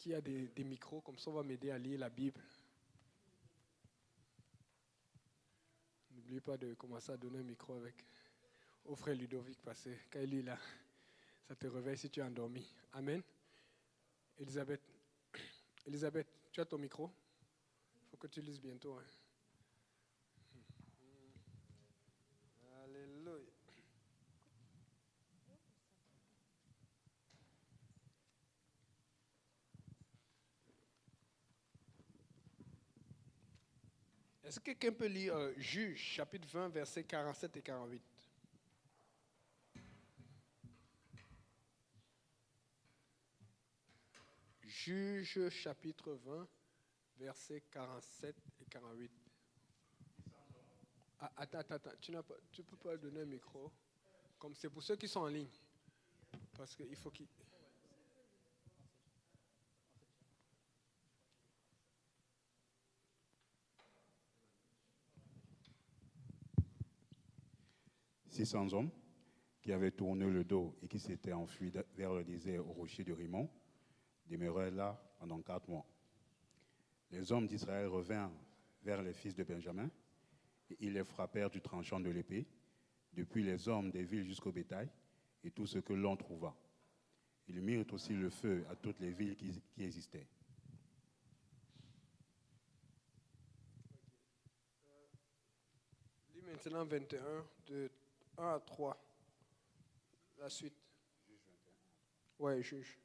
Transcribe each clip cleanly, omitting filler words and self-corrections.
s'il y a des micros, comme ça on va m'aider à lire la Bible. N'oubliez pas de commencer à donner un micro au frère Ludovic, parce que quand il est là, ça te réveille si tu es endormi. Amen. Elisabeth, tu as ton micro? Il faut que tu lises bientôt. Hein. Alléluia. Est-ce que quelqu'un peut lire Juge, chapitre 20, versets 47 et 48? Juge, chapitre 20, versets 47 et 48. Ah, attends, tu ne peux pas donner un micro. Comme c'est pour ceux qui sont en ligne. Parce qu'il faut qu'ils... « 600 hommes qui avaient tourné le dos et qui s'étaient enfuis vers le désert au rocher de Rimon demeurèrent là pendant 4 mois. Les hommes d'Israël revinrent vers les fils de Benjamin et ils les frappèrent du tranchant de l'épée, depuis les hommes des villes jusqu'au bétail et tout ce que l'on trouva. Ils mirent aussi le feu à toutes les villes qui existaient. » Lis maintenant 21, de 1 à 3. La suite. Ouais, juge.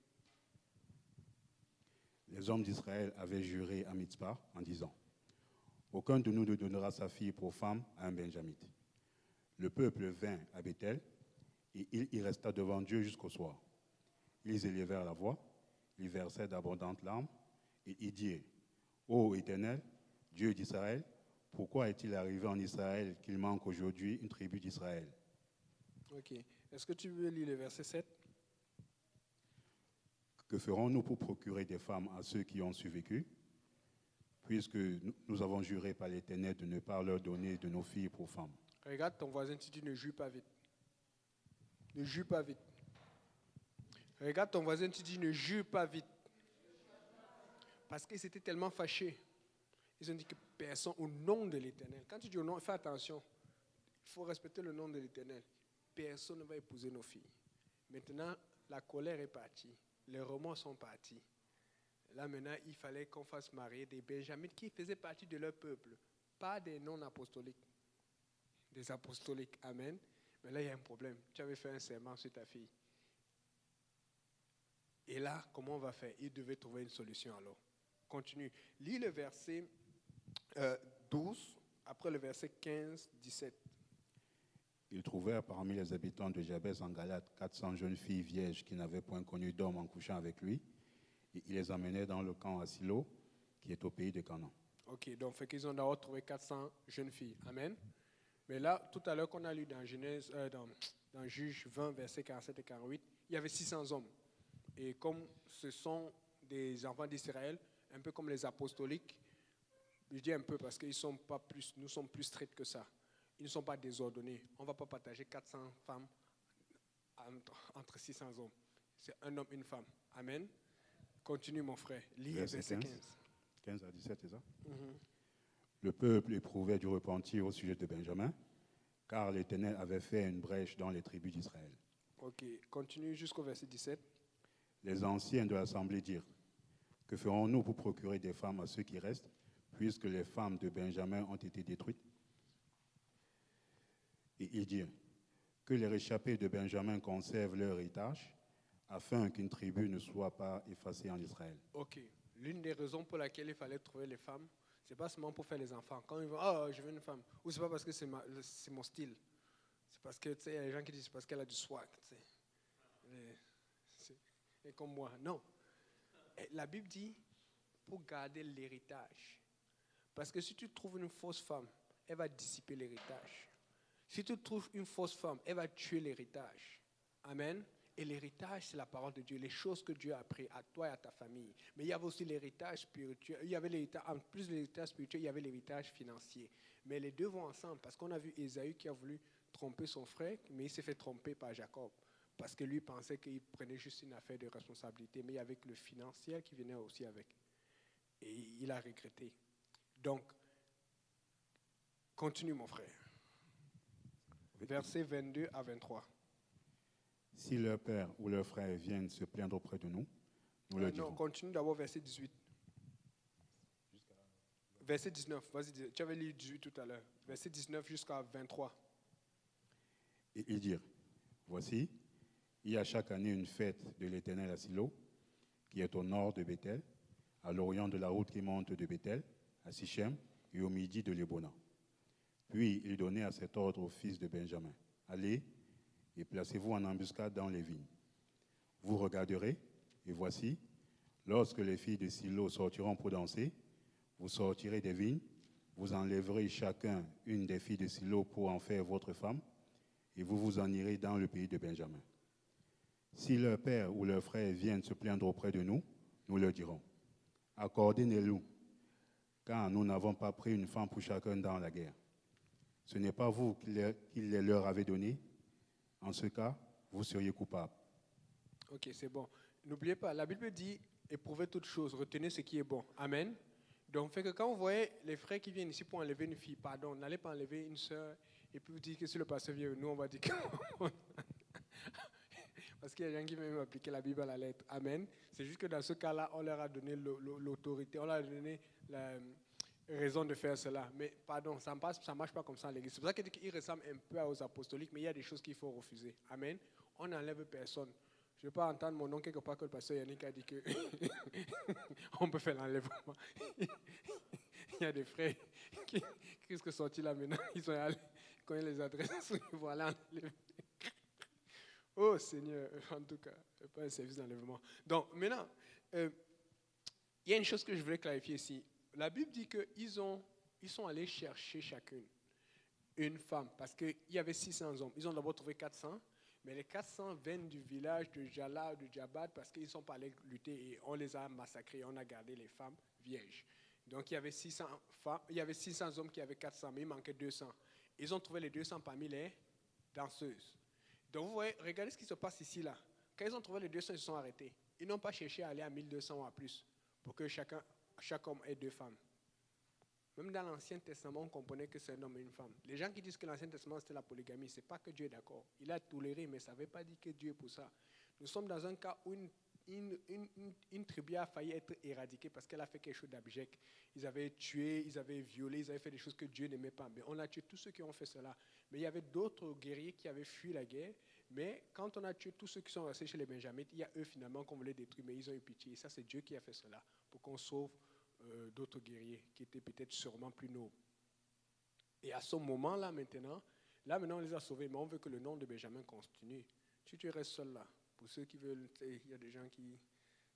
Les hommes d'Israël avaient juré à Mitzpah en disant : « Aucun de nous ne donnera sa fille pour femme à un Benjamite. » Le peuple vint à Béthel et il y resta devant Dieu jusqu'au soir. Ils élevèrent la voix, ils versèrent d'abondantes larmes et ils dirent : « Ô Éternel, Dieu d'Israël, pourquoi est-il arrivé en Israël qu'il manque aujourd'hui une tribu d'Israël ? » Ok. Est-ce que tu veux lire le verset 7? Que ferons-nous pour procurer des femmes à ceux qui ont survécu, puisque nous avons juré par l'Éternel de ne pas leur donner de nos filles pour femmes? Regarde ton voisin, tu dis ne jure pas vite. Ne jure pas vite. Regarde ton voisin, tu dis ne jure pas vite. Parce qu'ils étaient tellement fâchés. Ils ont dit que personne, au nom de l'Éternel. Quand tu dis au nom, fais attention. Il faut respecter le nom de l'Éternel. Personne ne va épouser nos filles. Maintenant, la colère est partie. Les remords sont partis. Là, maintenant, il fallait qu'on fasse marier des Benjamites qui faisaient partie de leur peuple. Pas des non-apostoliques. Des apostoliques. Amen. Mais là, il y a un problème. Tu avais fait un serment sur ta fille. Et là, comment on va faire? Il devait trouver une solution alors. Continue. Lis le verset 12, après le verset 15, 17. Ils trouvèrent parmi les habitants de Jabès en Galate 400 jeunes filles vierges qui n'avaient point connu d'homme en couchant avec lui. Et ils les emmenaient dans le camp à Silo, qui est au pays de Canaan. Ok, donc fait qu'ils ont d'abord trouvé 400 jeunes filles. Amen. Mais là, tout à l'heure qu'on a lu dans Genèse, dans Juge 20, versets 47 et 48, il y avait 600 hommes. Et comme ce sont des enfants d'Israël, un peu comme les apostoliques, je dis un peu parce qu'ils sont pas plus, nous sommes plus stricts que ça. Ils ne sont pas désordonnés. On ne va pas partager 400 femmes entre 600 hommes. C'est un homme, une femme. Amen. Continue mon frère. Lis verset 15. 15 à 17, c'est ça? Mm-hmm. Le peuple éprouvait du repentir au sujet de Benjamin, car l'Éternel avait fait une brèche dans les tribus d'Israël. Ok, continue jusqu'au verset 17. Les anciens de l'assemblée dirent : « Que ferons-nous pour procurer des femmes à ceux qui restent, puisque les femmes de Benjamin ont été détruites ? » Et ils dirent : « Que les réchappés de Benjamin conservent leur héritage, afin qu'une tribu ne soit pas effacée en Israël. » Ok, l'une des raisons pour laquelle il fallait trouver les femmes, c'est pas seulement pour faire les enfants. Quand ils vont, oh, je veux une femme, ou c'est pas parce que c'est mon style. C'est parce que, tu sais, il y a des gens qui disent parce qu'elle a du swag, tu sais. Et comme moi, non. Et la Bible dit pour garder l'héritage. Parce que si tu trouves une fausse femme, elle va dissiper l'héritage. Si tu trouves une fausse femme, elle va tuer l'héritage. Amen. Et l'héritage, c'est la parole de Dieu, les choses que Dieu a appris à toi et à ta famille. Mais il y avait aussi l'héritage spirituel. Il y avait l'héritage, en plus de l'héritage spirituel, il y avait l'héritage financier. Mais les deux vont ensemble parce qu'on a vu Ésaü qui a voulu tromper son frère, mais il s'est fait tromper par Jacob. parce que lui pensait qu'il prenait juste une affaire de responsabilité, mais il y avait le financier qui venait aussi avec. Et il a regretté. Donc, continue mon frère. Versets 22 à 23. Si leur père ou leur frère viennent se plaindre auprès de nous, nous leur dirons. Non, continue d'abord verset 18. Verset 19, vas-y, tu avais lu 18 tout à l'heure. Verset 19 jusqu'à 23. Et ils dirent, voici, il y a chaque année une fête de l'Éternel à Silo, qui est au nord de Bethel, à l'orient de la route qui monte de Bethel, à Sichem, et au midi de Lébona. Puis il donnait à cet ordre aux fils de Benjamin, allez et placez-vous en embuscade dans les vignes. Vous regarderez, et voici, lorsque les filles de Silo sortiront pour danser, vous sortirez des vignes, vous enlèverez chacun une des filles de Silo pour en faire votre femme, et vous vous en irez dans le pays de Benjamin. Si leur père ou leur frère viennent se plaindre auprès de nous, nous leur dirons, accordez-nous, car nous n'avons pas pris une femme pour chacun dans la guerre. Ce n'est pas vous qui les leur avez donnés. En ce cas, vous seriez coupables. Ok, c'est bon. N'oubliez pas, la Bible dit, éprouvez toutes choses, retenez ce qui est bon. Amen. Donc, fait que quand vous voyez les frères qui viennent ici pour enlever une fille, pardon, n'allez pas enlever une sœur et puis vous dites que si le pasteur vient, nous on va dire que... Parce qu'il y a des gens qui veulent même appliquer la Bible à la lettre. Amen. C'est juste que dans ce cas-là, on leur a donné l'autorité, on leur a donné la raison de faire cela. Mais pardon, ça ne marche pas comme ça en l'Église. C'est pour ça qu'il ressemble un peu aux apostoliques, mais il y a des choses qu'il faut refuser. Amen. On n'enlève personne. Je ne veux pas entendre mon nom quelque part que le pasteur Yannick a dit que on peut faire l'enlèvement. Il y a des frères qui sont sortis là maintenant. Ils sont allés, quand ils les adressent, ils vont aller enlever. Oh Seigneur, en tout cas, pas un service d'enlèvement. Donc maintenant, il y a une chose que je voulais clarifier ici. La Bible dit qu'ils sont allés chercher chacune une femme, parce qu'il y avait 600 hommes. Ils ont d'abord trouvé 400, mais les 400 viennent du village de Jala, de Jabad, parce qu'ils ne sont pas allés lutter et on les a massacrés, on a gardé les femmes vierges. Donc il y avait 600 femmes, il y avait 600 hommes qui avaient 400, mais il manquait 200. Ils ont trouvé les 200 parmi les danseuses. Donc vous voyez, regardez ce qui se passe ici là. Quand ils ont trouvé les 200, ils se sont arrêtés. Ils n'ont pas cherché à aller à 1200 ou à plus pour que chaque homme ait 2 femmes. Même dans l'Ancien Testament, on comprenait que c'est un homme et une femme. Les gens qui disent que l'Ancien Testament c'était la polygamie, ce n'est pas que Dieu est d'accord. Il a toléré, mais ça ne veut pas dire que Dieu est pour ça. Nous sommes dans un cas où une tribu a failli être éradiquée parce qu'elle a fait quelque chose d'abject. Ils avaient tué, ils avaient violé, ils avaient fait des choses que Dieu n'aimait pas. Mais on a tué tous ceux qui ont fait cela. Mais il y avait d'autres guerriers qui avaient fui la guerre. Mais quand on a tué tous ceux qui sont restés chez les Benjamites, il y a eux finalement qu'on voulait détruire, mais ils ont eu pitié. Et ça, c'est Dieu qui a fait cela pour qu'on sauve d'autres guerriers qui étaient peut-être sûrement plus nobles. Et à ce moment-là maintenant, on les a sauvés, mais on veut que le nom de Benjamin continue. Si tu restes seul là, pour ceux qui veulent, il y a des gens qui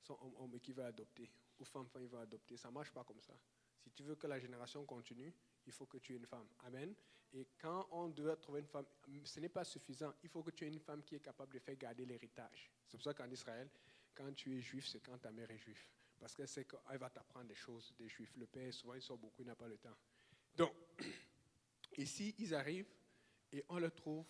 sont hommes et qui veulent adopter, ou femmes qui veulent adopter, ça ne marche pas comme ça. Si tu veux que la génération continue, il faut que tu aies une femme. Amen. Et quand on doit trouver une femme, ce n'est pas suffisant. Il faut que tu aies une femme qui est capable de faire garder l'héritage. C'est pour ça qu'en Israël, quand tu es juif, c'est quand ta mère est juive. Parce qu'elle sait qu'elle va t'apprendre des choses des juifs. Le père, souvent, il sort beaucoup, il n'a pas le temps. Donc, ici, ils arrivent et on leur trouve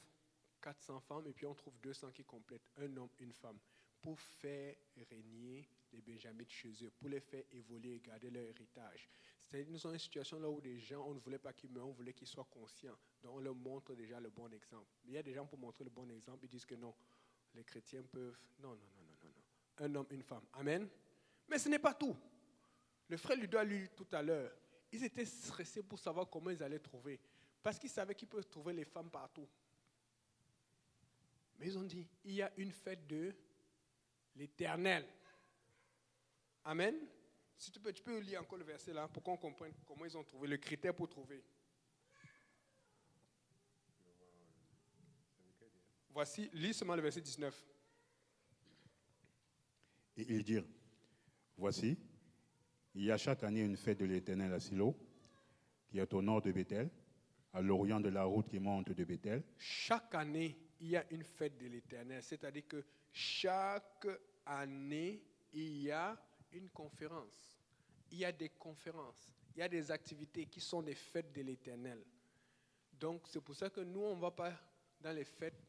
400 femmes et puis on trouve 200 qui complètent, un homme, une femme, pour faire régner les Benjamites chez eux, pour les faire évoluer et garder leur héritage. Nous sommes dans une situation là où des gens, on ne voulait pas qu'ils meurent, on voulait qu'ils soient conscients. Donc on leur montre déjà le bon exemple. Mais il y a des gens pour montrer le bon exemple, ils disent que non, les chrétiens peuvent... Non. Un homme, une femme. Amen. Mais ce n'est pas tout. Le frère lui doit lui tout à l'heure. Ils étaient stressés pour savoir comment ils allaient trouver. Parce qu'ils savaient qu'ils peuvent trouver les femmes partout. Mais ils ont dit, il y a une fête de l'Éternel. Amen. Si tu peux lire encore le verset là pour qu'on comprenne comment ils ont trouvé, le critère pour trouver. Voici, lis seulement le verset 19. Et ils dirent, voici, il y a chaque année une fête de l'Éternel à Silo, qui est au nord de Bethel, à l'orient de la route qui monte de Bethel. Chaque année, il y a une fête de l'Éternel, c'est-à-dire que chaque année, il y a une conférence. Il y a des conférences, il y a des activités qui sont des fêtes de l'Éternel. Donc, c'est pour ça que nous, on ne va pas dans les fêtes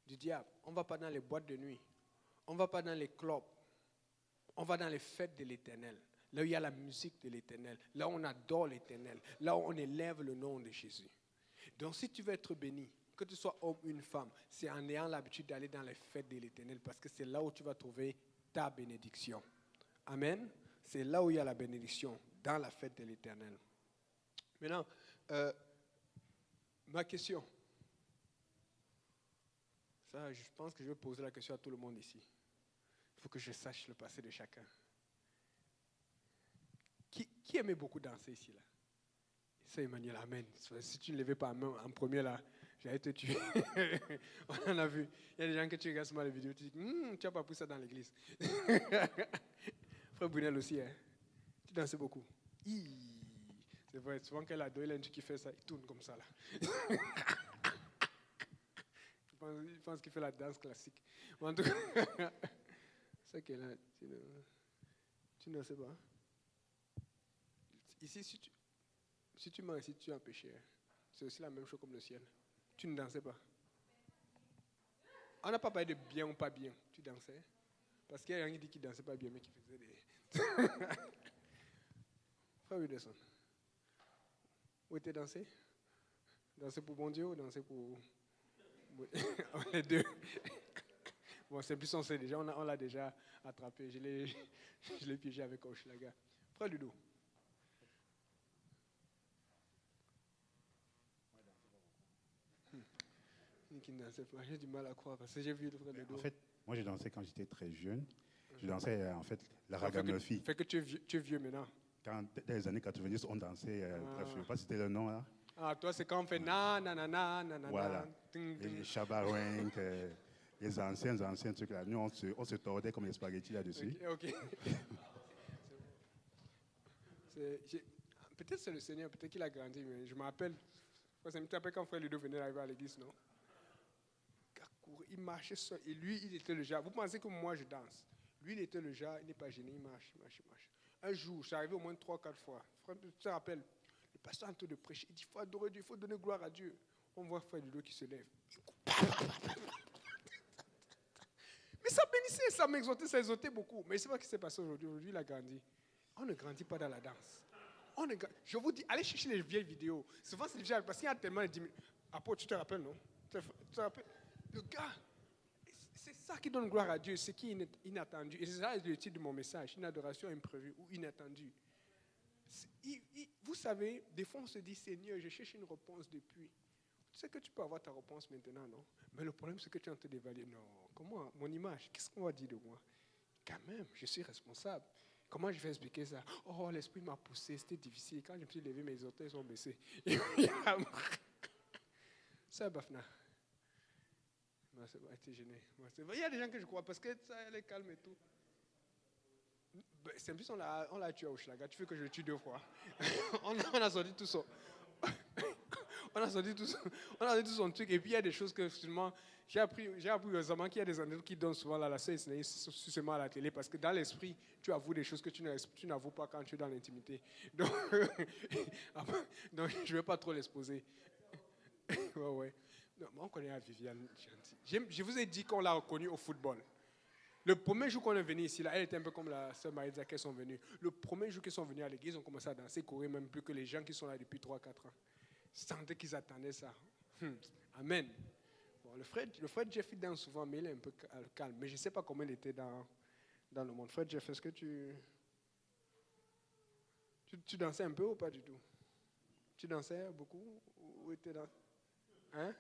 du diable. On ne va pas dans les boîtes de nuit. On ne va pas dans les clubs. On va dans les fêtes de l'Éternel. Là où il y a la musique de l'Éternel. Là où on adore l'Éternel. Là où on élève le nom de Jésus. Donc si tu veux être béni, que tu sois homme ou une femme, c'est en ayant l'habitude d'aller dans les fêtes de l'Éternel parce que c'est là où tu vas trouver ta bénédiction. Amen. C'est là où il y a la bénédiction, dans la fête de l'Éternel. Maintenant, ma question. Ça, je pense que je vais poser la question à tout le monde ici. Il faut que je sache le passé de chacun. Qui aimait beaucoup danser ici, là? C'est Emmanuel, amen. Si tu ne levais pas en premier, là, j'allais te tuer. On en a vu. Il y a des gens que tu regardes sur les vidéos, tu dis, tu n'as pas pris ça dans l'église. Frère Brunel aussi, hein? Tu dansais beaucoup. C'est vrai, souvent qu'elle a deux, il y a un truc qui fait ça, il tourne comme ça, là. Il pense qu'il fait la danse classique. En tout cas, c'est qu'elle a. Tu ne sais pas. Ici, si tu mens ici, tu es un péché. C'est aussi la même chose comme le ciel. Tu ne dansais pas. On n'a pas parlé de bien ou pas bien. Tu dansais. Parce qu'il y a rien qui dit qu'il ne dansait pas bien, mais qui faisait des. Frère Wilderson. Où était dansé? Danser pour bon Dieu ou danser pour. Les deux. Bon, c'est plus on sait déjà, on l'a déjà attrapé. Je l'ai piégé avec Hochelaga. Frère Ludo. Qui ne dansait pas. J'ai du mal à croire parce que j'ai vu le frère Ludo. En fait, moi j'ai dansé quand j'étais très jeune. Je dansais en fait la ragamuffin. Fait que tu es vieux maintenant. Quand dans les années 90, on dansait, bref, je ne sais pas si c'était le nom là. Ah, toi c'est quand on fait na na na na na na. Voilà. Les chabarouinques, les anciens trucs là. Nous, on se tordait comme les spaghettis là-dessus. Ok. Peut-être c'est le Seigneur, peut-être qu'il a grandi, mais je me rappelle. Ça me rappelle quand frère Ludo venait d'arriver à l'église, non? Il marchait seul. Et lui, il était le genre. Vous pensez que moi, je danse. Lui, il était le genre, il n'est pas gêné, il marche. Un jour, c'est arrivé au moins 3-4 fois. Frère, tu te rappelles, le pasteur est en train de prêcher. Il dit, il faut adorer Dieu, il faut donner gloire à Dieu. On voit frère Ludo qui se lève. Mais ça bénissait, ça m'exhortait, ça exhortait beaucoup. Mais c'est pas ce qui s'est passé aujourd'hui. Aujourd'hui, il a grandi. On ne grandit pas dans la danse. Je vous dis, allez chercher les vieilles vidéos. Souvent, c'est difficile parce qu'il y a tellement de 10 minutes. Après, tu te rappelles, non? Tu te rappelles? Le gars, c'est ça qui donne gloire à Dieu, c'est qui est inattendu. Et c'est ça le titre de mon message, une adoration imprévue ou inattendue. Vous savez, des fois on se dit, Seigneur, je cherche une réponse depuis. Tu sais que tu peux avoir ta réponse maintenant, non? Mais le problème, c'est que tu es en train d'évaluer. Non, comment? Mon image, qu'est-ce qu'on va dire de moi? Quand même, je suis responsable. Comment je vais expliquer ça? Oh, l'esprit m'a poussé, c'était difficile. Quand je me suis levé, mes orteils sont baissés. Ça, Bafna. Été gêné. Il y a des gens que je crois parce que ça, elle est calme et tout. C'est plus on l'a tué à Hochelaga. Tu veux que je le tue 2 fois? on a sorti tout son. On a sorti tout son truc. Et puis il y a des choses que finalement, j'ai appris récemment qu'il y a des endroits qui donnent souvent la seulement à la télé parce que dans l'esprit, tu avoues des choses que tu n'avoues pas quand tu es dans l'intimité. Donc je ne vais pas trop l'exposer. Ouais. Non, on connaît la Viviane. Je vous ai dit qu'on l'a reconnue au football. Le premier jour qu'on est venu ici, là, elle était un peu comme la sœur Maritza qu'elles sont venues. Le premier jour qu'ils sont venus à l'église, ils ont commencé à danser, courir même plus que les gens qui sont là depuis 3-4 ans. Je sentais qu'ils attendaient ça. Amen. Bon, le frère Jeff, il danse souvent, mais il est un peu calme. Mais je ne sais pas comment il était dans le monde. Frère Jeff, est-ce que tu dansais un peu ou pas du tout? Tu dansais beaucoup ou étais dans... Hein?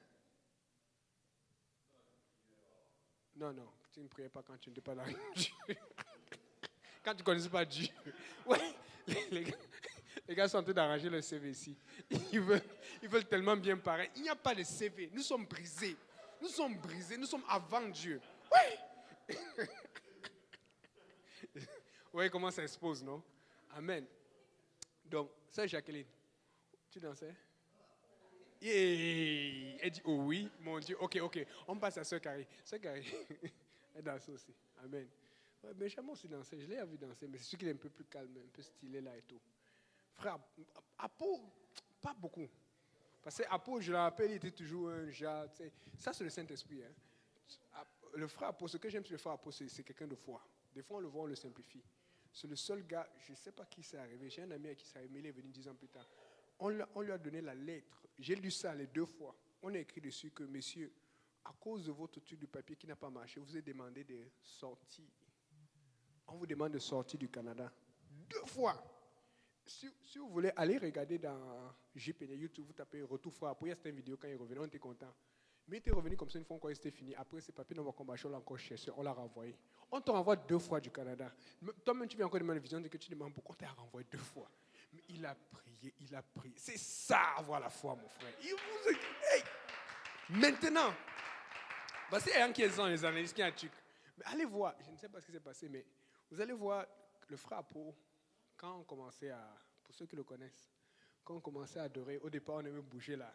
Non, tu ne priais pas quand tu n'étais pas là. Quand tu ne connaissais pas Dieu. Ouais, les gars sont en train d'arranger le CV ici. Ils veulent tellement bien paraître. Il n'y a pas de CV. Nous sommes brisés. Nous sommes avant Dieu. Oui. Oui, comment ça expose, non? Amen. Donc, ça, Jacqueline, tu dansais? Yeah. Elle dit, oh oui, mon Dieu. Ok. On passe à Sœur Carrie. Sœur Carrie, elle danse aussi. Amen. Ouais, Benjamin aussi dansait. Je l'ai vu danser, mais c'est sûr qu'il est un peu plus calme, un peu stylé là et tout. Frère, Apo, pas beaucoup. Parce que Apo, je le rappelle, il était toujours un genre. Ça, c'est le Saint-Esprit. Hein. Le frère apôtre, ce que j'aime sur le frère apôtre, c'est quelqu'un de foi. Des fois, on le voit, on le simplifie. C'est le seul gars, je ne sais pas qui c'est arrivé. J'ai un ami à qui c'est arrivé, mais il est venu 10 ans plus tard. On lui a donné la lettre. J'ai lu ça les 2 fois. On a écrit dessus que, messieurs, à cause de votre truc du papier qui n'a pas marché, vous avez demandé de sortir. On vous demande de sortir du Canada. 2 fois. Si vous voulez aller regarder dans JPN, YouTube, vous tapez Retour frère apôtre. Il y a cette vidéo quand il revenait, on était content. Mais il était revenu comme ça une fois quand c'était fini. Après, ces papiers n'ont pas combattu, on l'a encore cherché, on l'a renvoyé. On te renvoie 2 fois du Canada. Toi-même, tu viens encore demander une vision de que tu demandes pourquoi on t'a renvoyé 2 fois. Mais il a prié, il a prié. C'est ça, avoir la foi, mon frère. Hey! Maintenant, voici un qui est dans les analyses, qui est un truc. Mais allez voir, je ne sais pas ce qui s'est passé, mais vous allez voir le frère apôtre, quand on commençait à, pour ceux qui le connaissent, quand on commençait à adorer, au départ, on aimait bouger là.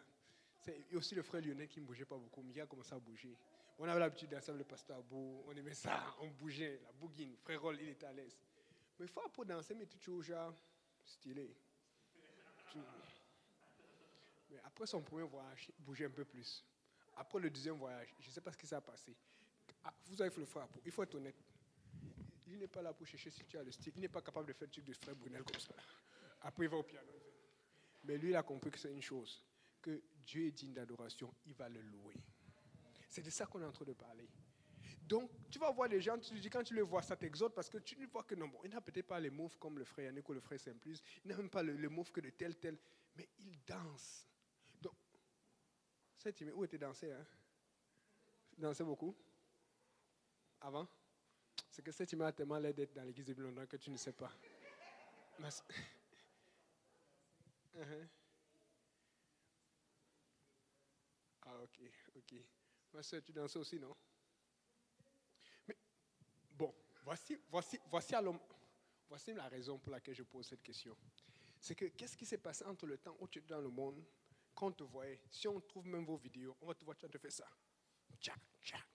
C'est aussi le frère Lionel qui ne bougeait pas beaucoup, mais il a commencé à bouger. On avait l'habitude de danser avec le pasteur Abou, on aimait ça, on bougeait, la bouguine, frère Roll, il était à l'aise. Mais il faut pour danser, mais toujours genre stylé. Mais après son premier voyage, il bougeait un peu plus. Après le deuxième voyage, je ne sais pas ce qui s'est passé. Vous avez fait le frère Abou, il faut être honnête. Il n'est pas là pour chercher si tu as le style. Il n'est pas capable de faire le truc de frère Brunel comme ça. Après, il va au piano. Mais lui, il a compris que c'est une chose. Que Dieu est digne d'adoration, il va le louer. C'est de ça qu'on est en train de parler. Donc, tu vas voir les gens, tu te dis, quand tu les vois, ça t'exhorte parce que tu vois que non, bon, il n'a peut-être pas les moves comme le frère Yannick ou le frère Simplice, il n'a même pas le move que de tel, mais il danse. Donc, où était dansé, hein? Dansait beaucoup? Avant? C'est que cette image a tellement l'air d'être dans l'église de Londres que tu ne sais pas. Mais Ah, ok. Ma soeur, tu danses aussi, non? Mais, bon, voici la raison pour laquelle je pose cette question. C'est que, qu'est-ce qui s'est passé entre le temps où tu étais dans le monde, quand on te voyait, si on trouve même vos vidéos, on va te voir, tu as fait ça. Tchac, tchac.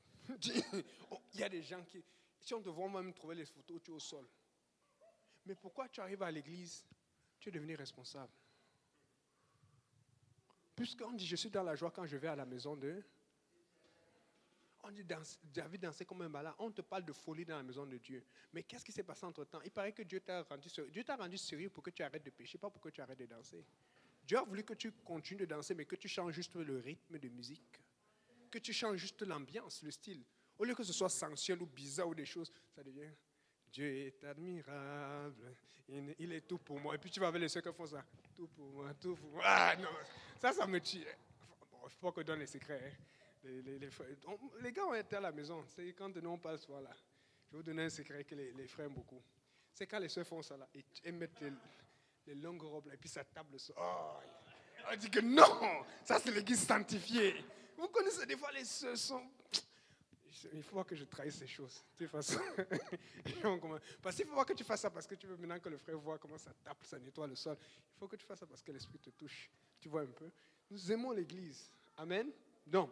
Il y a des gens qui, si on te voit même trouver les photos, tu es au sol. Mais pourquoi tu arrives à l'église, tu es devenu responsable? Puisqu'on dit, je suis dans la joie quand je vais à la maison de... On dit, David dansait comme un malade. On te parle de folie dans la maison de Dieu. Mais qu'est-ce qui s'est passé entre-temps? Il paraît que Dieu t'a rendu sérieux pour que tu arrêtes de pécher, pas pour que tu arrêtes de danser. Dieu a voulu que tu continues de danser, mais que tu changes juste le rythme de musique. Que tu changes juste l'ambiance, le style. Au lieu que ce soit sensuel ou bizarre ou des choses, ça devient... Dieu est admirable, il est tout pour moi. Et puis tu vas avec les ceux qui font ça. Tout pour moi, tout pour moi. Ah non, ça me tue. Bon, il faut que je donne les secrets. Hein. Les gars ont été à la maison. C'est quand nous on parle souvent là. Je vais vous donner un secret que les frères aiment beaucoup. C'est quand les soeurs font ça là. Et mettent les longues robes là. Et puis ça tape le sol. Oh, on dit que non, ça c'est l'église sanctifiée. Vous connaissez des fois les soeurs sont... Il faut voir que je trahisse ces choses. De toute façon. Parce qu'il faut voir que tu fasses ça parce que tu veux maintenant que le frère voit comment ça tape, ça nettoie le sol. Il faut que tu fasses ça parce que l'esprit te touche. Tu vois un peu? Nous aimons l'église. Amen? Donc,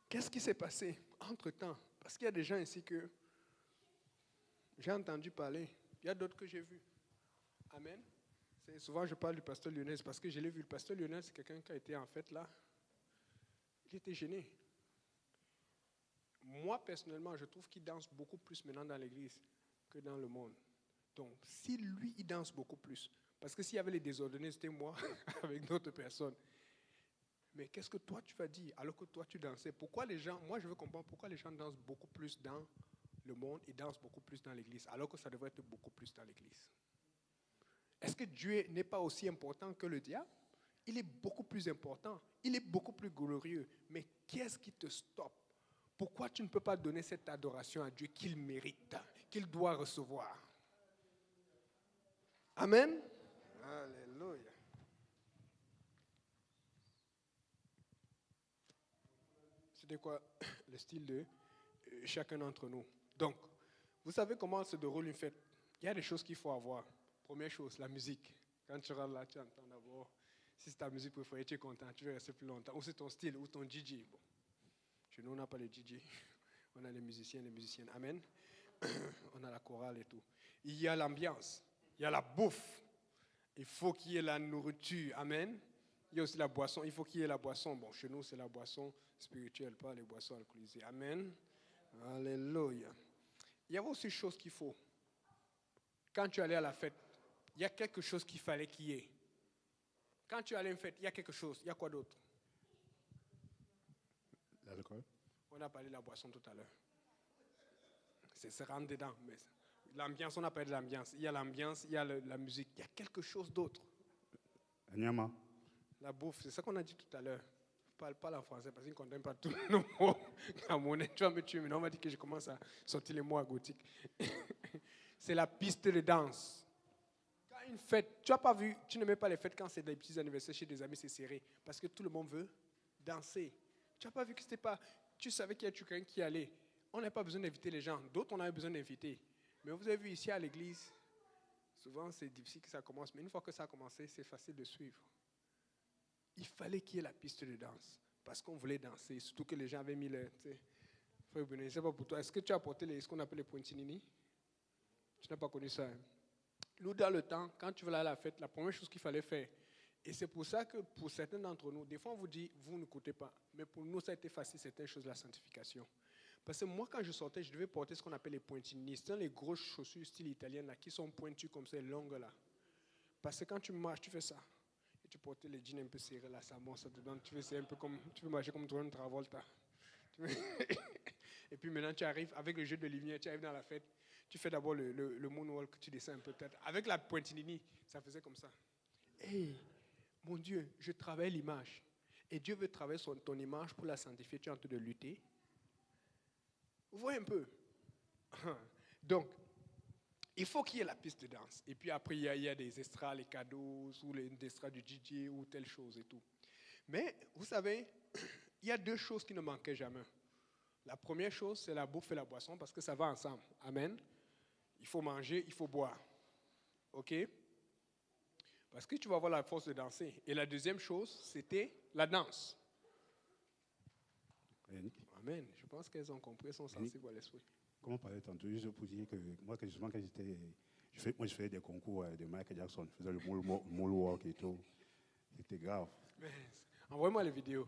qu'est-ce qui s'est passé entre-temps? Parce qu'il y a des gens ici que j'ai entendu parler. Il y a d'autres que j'ai vus. Amen? Souvent, je parle du pasteur Lionel parce que je l'ai vu. Le pasteur Lionel, c'est quelqu'un qui a été en fait là. Il était gêné. Moi, personnellement, je trouve qu'il danse beaucoup plus maintenant dans l'église que dans le monde. Donc, si lui, il danse beaucoup plus, parce que s'il y avait les désordonnés, c'était moi avec d'autres personnes. Mais qu'est-ce que toi, tu vas dire alors que toi, tu dansais? Pourquoi les gens, moi, je veux comprendre pourquoi les gens dansent beaucoup plus dans le monde et dansent beaucoup plus dans l'église, alors que ça devrait être beaucoup plus dans l'église. Est-ce que Dieu n'est pas aussi important que le diable? Il est beaucoup plus important, il est beaucoup plus glorieux. Mais qu'est-ce qui te stoppe? Pourquoi tu ne peux pas donner cette adoration à Dieu qu'il mérite, qu'il doit recevoir? Amen. Alléluia. C'était quoi le style de chacun d'entre nous? Donc, vous savez comment se déroule une fête? Il y a des choses qu'il faut avoir. Première chose, la musique. Quand tu rentres là, tu entends d'abord. Si c'est ta musique préférée, tu es content, tu veux rester plus longtemps. Ou c'est ton style, ou ton DJ. Bon. Chez nous, on n'a pas les DJ. On a les musiciens, les musiciennes. Amen. On a la chorale et tout. Il y a l'ambiance. Il y a la bouffe. Il faut qu'il y ait la nourriture. Amen. Il y a aussi la boisson. Il faut qu'il y ait la boisson. Bon, chez nous, c'est la boisson spirituelle, pas les boissons alcoolisées. Amen. Alléluia. Il y avait aussi une chose qu'il faut. Quand tu allais à la fête, il y a quelque chose qu'il fallait qu'il y ait. Quand tu allais à une fête, il y a quelque chose. Il y a quoi d'autre? L'alcool. On a parlé de la boisson tout à l'heure. C'est rentre dedans. Mais l'ambiance, on a parlé de l'ambiance. Il y a l'ambiance, il y a la musique. Il y a quelque chose d'autre. Nyama. La bouffe, c'est ça qu'on a dit tout à l'heure. Je parle en français parce qu'ils ne comprennent pas tous nos mots. Camerounais, tu vas me tuer, mais non, on va dire que je commence à sortir les mots à gothique. C'est la piste de danse. Quand une fête, tu n'as pas vu, tu n'aimais pas les fêtes quand c'est des petits anniversaires chez des amis, c'est serré. Parce que tout le monde veut danser. Tu n'as pas vu que c'était pas. Tu savais qu'il y a quelqu'un qui allait. On n'a pas besoin d'inviter les gens. D'autres, on avait besoin d'inviter. Mais vous avez vu ici à l'église, souvent c'est difficile que ça commence. Mais une fois que ça a commencé, c'est facile de suivre. Il fallait qu'il y ait la piste de danse. Parce qu'on voulait danser. Surtout que les gens avaient mis le. Je ne sais pas pour toi. Est-ce que tu as apporté ce qu'on appelle les pointinini? Tu n'as pas connu ça. Hein? Nous, dans le temps, quand tu veux aller à la fête, la première chose qu'il fallait faire, et c'est pour ça que pour certains d'entre nous, des fois on vous dit, vous n'écoutez pas, mais pour nous, ça a été facile, certaines choses, la sanctification. Parce que moi, quand je sortais, je devais porter ce qu'on appelle les pointini. C'est les grosses chaussures style italienne là, qui sont pointues comme ça, longues là. Parce que quand tu marches, tu fais ça. Et tu portes les jeans un peu serrés là, ça monte, ça te donne. Tu fais, c'est un peu comme, tu peux marcher comme John Travolta. Et puis maintenant, tu arrives avec le jeu de lumière, tu arrives dans la fête. Tu fais d'abord le moonwalk, tu descends un peu peut-être. Avec la pointinini, ça faisait comme ça. Hey, mon Dieu, je travaille l'image. Et Dieu veut travailler sur ton image pour la sanctifier. Tu es en train de lutter. Vous voyez un peu. Donc, il faut qu'il y ait la piste de danse. Et puis après, il y a des extras, les cadeaux, ou les extras du DJ, ou telle chose et tout. Mais, vous savez, il y a deux choses qui ne manquaient jamais. La première chose, c'est la bouffe et la boisson, parce que ça va ensemble. Amen. Il faut manger, il faut boire. OK? Parce que tu vas avoir la force de danser. Et la deuxième chose, c'était la danse. Amen. Je pense qu'elles ont compris, elles sont sensibles à l'esprit. Comment on parlait tantôt, juste pour dire que moi, justement, quand je faisais des concours de Michael Jackson, je faisais le moonwalk et tout. C'était grave. Envoyez-moi les vidéos.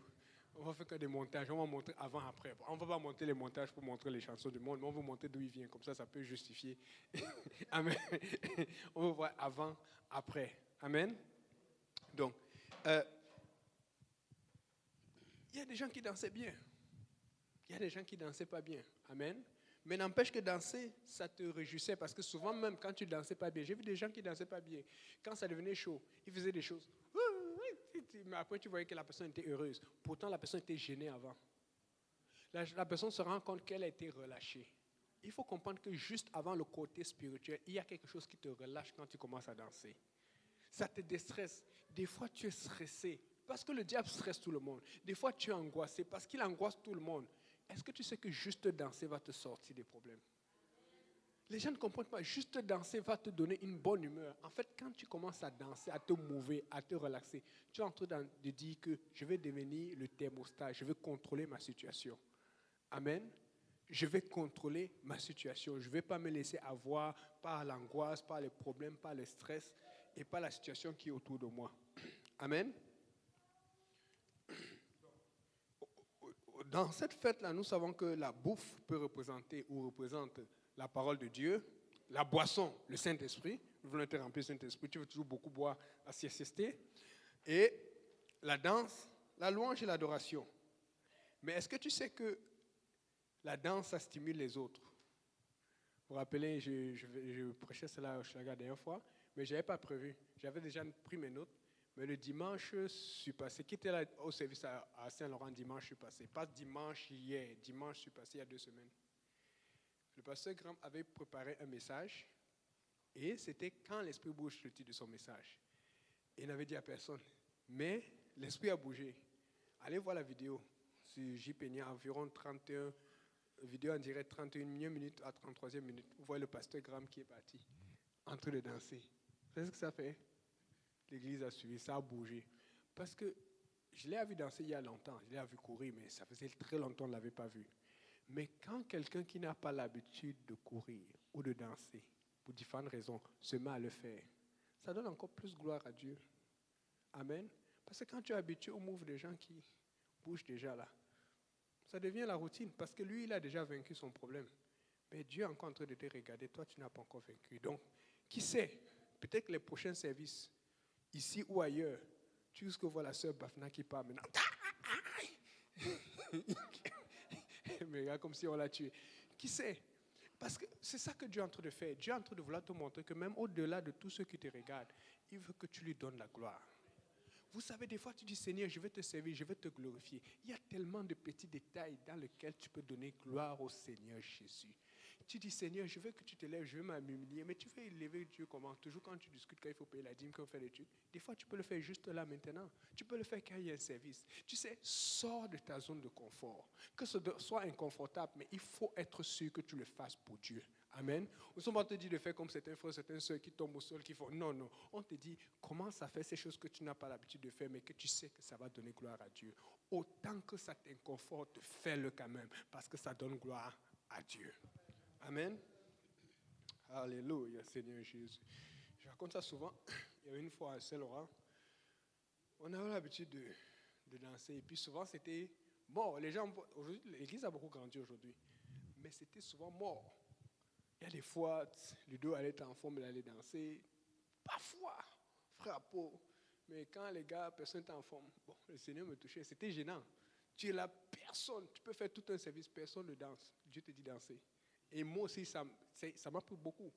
On va faire que des montages. On va montrer avant, après. On ne va pas monter les montages pour montrer les chansons du monde, mais on va montrer d'où il vient. Comme ça peut justifier. Amen. On va voir avant, après. Amen. Donc, il y a des gens qui dansaient bien. Il y a des gens qui ne dansaient pas bien. Amen. Mais n'empêche que danser, ça te réjouissait. Parce que souvent, même quand tu ne dansais pas bien, j'ai vu des gens qui ne dansaient pas bien. Quand ça devenait chaud, ils faisaient des choses. Mais après, tu voyais que la personne était heureuse. Pourtant, la personne était gênée avant. La personne se rend compte qu'elle a été relâchée. Il faut comprendre que juste avant le côté spirituel, il y a quelque chose qui te relâche quand tu commences à danser. Ça te déstresse. Des fois, tu es stressé. Parce que le diable stresse tout le monde. Des fois, tu es angoissé parce qu'il angoisse tout le monde. Est-ce que tu sais que juste danser va te sortir des problèmes? Les gens ne comprennent pas. Juste danser va te donner une bonne humeur. En fait, quand tu commences à danser, à te mouver, à te relaxer, tu es en train de dire que je vais devenir le thermostat, je vais contrôler ma situation. Amen. Je vais contrôler ma situation. Je ne vais pas me laisser avoir par l'angoisse, par les problèmes, par le stress et par la situation qui est autour de moi. Amen. Dans cette fête-là, nous savons que la bouffe peut représenter ou représente la parole de Dieu, la boisson, le Saint-Esprit. Nous voulons être remplis du Saint-Esprit. Tu veux toujours beaucoup boire à siester. Et la danse, la louange et l'adoration. Mais est-ce que tu sais que la danse, ça stimule les autres? Vous vous rappelez, je prêchais cela au Schlager la dernière fois, mais je n'avais pas prévu. J'avais déjà pris mes notes. Mais le dimanche, je suis passé. Qui était là au service à Saint-Laurent dimanche, je suis passé. Pas dimanche hier, dimanche, je suis passé il y a 2 semaines. Le pasteur Graham avait préparé un message et c'était quand l'esprit bouge, le titre de son message. Et il n'avait dit à personne. Mais l'esprit a bougé. Allez voir la vidéo sur JPENIA, environ 31 vidéo en direct, 31 minutes à 33e minute. Vous voyez le pasteur Graham qui est parti, en train de danser. Vous savez ce que ça fait? L'église a suivi, ça a bougé. Parce que je l'ai vu danser il y a longtemps, je l'ai vu courir, mais ça faisait très longtemps qu'on ne l'avait pas vu. Mais quand quelqu'un qui n'a pas l'habitude de courir ou de danser, pour différentes raisons, se met à le faire, ça donne encore plus gloire à Dieu. Amen. Parce que quand tu es habitué au move des gens qui bougent déjà là, ça devient la routine. Parce que lui, il a déjà vaincu son problème. Mais Dieu est encore en train de te regarder. Toi, tu n'as pas encore vaincu. Donc, qui sait, peut-être les prochains services, ici ou ailleurs, tu risques de voir la sœur Bafna qui part maintenant. Mais regarde comme si on l'a tué. Qui sait? Parce que c'est ça que Dieu est en train de faire. Dieu est en train de vouloir te montrer que même au-delà de tous ceux qui te regardent, il veut que tu lui donnes la gloire. Vous savez, des fois, tu dis, Seigneur, je vais te servir, je vais te glorifier. Il y a tellement de petits détails dans lesquels tu peux donner gloire au Seigneur Jésus. Tu dis, Seigneur, je veux que tu te lèves, je veux m'humilier. Mais tu veux élever Dieu comment? Toujours quand tu discutes, quand il faut payer la dîme, quand on fait des trucs. Des fois, tu peux le faire juste là, maintenant. Tu peux le faire quand il y a un service. Tu sais, sors de ta zone de confort. Que ce soit inconfortable, mais il faut être sûr que tu le fasses pour Dieu. Amen. Nous sommes pas te dire de faire comme certains frères, certaines soeurs qui tombent au sol, qui font. Non, non. On te dit, commence à faire ces choses que tu n'as pas l'habitude de faire, mais que tu sais que ça va donner gloire à Dieu. Autant que ça t'inconforte, fais-le quand même, parce que ça donne gloire à Dieu. Amen. Alléluia, Seigneur Jésus. Je raconte ça souvent. Il y avait une fois à Saint-Laurent, on avait l'habitude de danser. Et puis souvent, c'était mort. Les gens, aujourd'hui, l'église a beaucoup grandi aujourd'hui. Mais c'était souvent mort. Il y a des fois, Ludo allait être en forme, il allait danser. Parfois, frère Paul. Mais quand les gars, personne n'était en forme, bon, le Seigneur me touchait. C'était gênant. Tu es là, personne. Tu peux faire tout un service, personne ne danse. Dieu te dit danser. Et moi aussi, ça m'a pris beaucoup.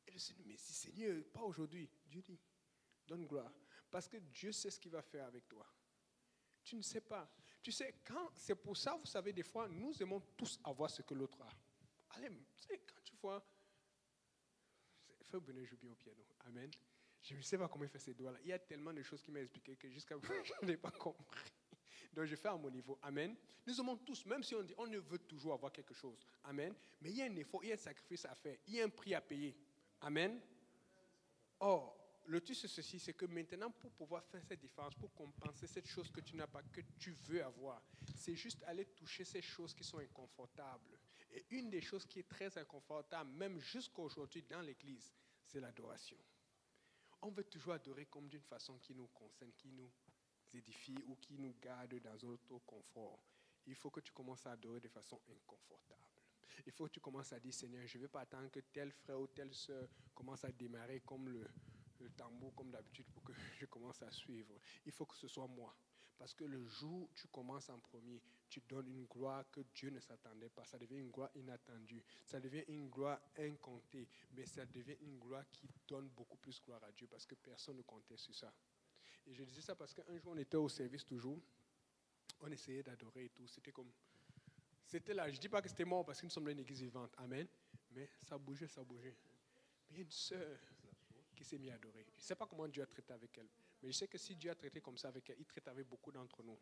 Et le Seigneur me dit, Seigneur, pas aujourd'hui. Dieu dit, donne gloire. Parce que Dieu sait ce qu'il va faire avec toi. Tu ne sais pas. Tu sais, c'est pour ça, vous savez, des fois, nous aimons tous avoir ce que l'autre a. Allez, tu sais, quand tu vois, Frère Benet joue bien au piano. Amen. Je ne sais pas comment il fait ses doigts-là. Il y a tellement de choses qu'il m'a expliqué que jusqu'à maintenant, je n'ai pas compris. Donc, je fais à mon niveau. Amen. Nous aimons tous, même si on dit, on ne veut toujours avoir quelque chose. Amen. Mais il y a un effort, il y a un sacrifice à faire. Il y a un prix à payer. Amen. Or, le truc, c'est ceci, c'est que maintenant, pour pouvoir faire cette différence, pour compenser cette chose que tu n'as pas, que tu veux avoir, c'est juste aller toucher ces choses qui sont inconfortables. Et une des choses qui est très inconfortable, même jusqu'à aujourd'hui dans l'Église, c'est l'adoration. On veut toujours adorer comme d'une façon qui nous concerne, qui nous édifie ou qui nous garde dans notre confort. Il faut que tu commences à adorer de façon inconfortable. Il faut que tu commences à dire, Seigneur, je ne veux pas attendre que tel frère ou telle soeur commence à démarrer comme le tambour, comme d'habitude, pour que je commence à suivre. Il faut que ce soit moi. Parce que le jour où tu commences en premier, tu donnes une gloire que Dieu ne s'attendait pas. Ça devient une gloire inattendue. Ça devient une gloire incomptée. Mais ça devient une gloire qui donne beaucoup plus gloire à Dieu parce que personne ne comptait sur ça. Et je disais ça parce qu'un jour, on était au service toujours. On essayait d'adorer et tout. C'était comme... C'était là. Je ne dis pas que c'était mort parce que nous sommes dans une église vivante. Amen. Mais ça bougeait, ça bougeait. Mais il y a une sœur qui s'est mise à adorer. Je ne sais pas comment Dieu a traité avec elle. Mais je sais que si Dieu a traité comme ça avec elle, il traite avec beaucoup d'entre nous.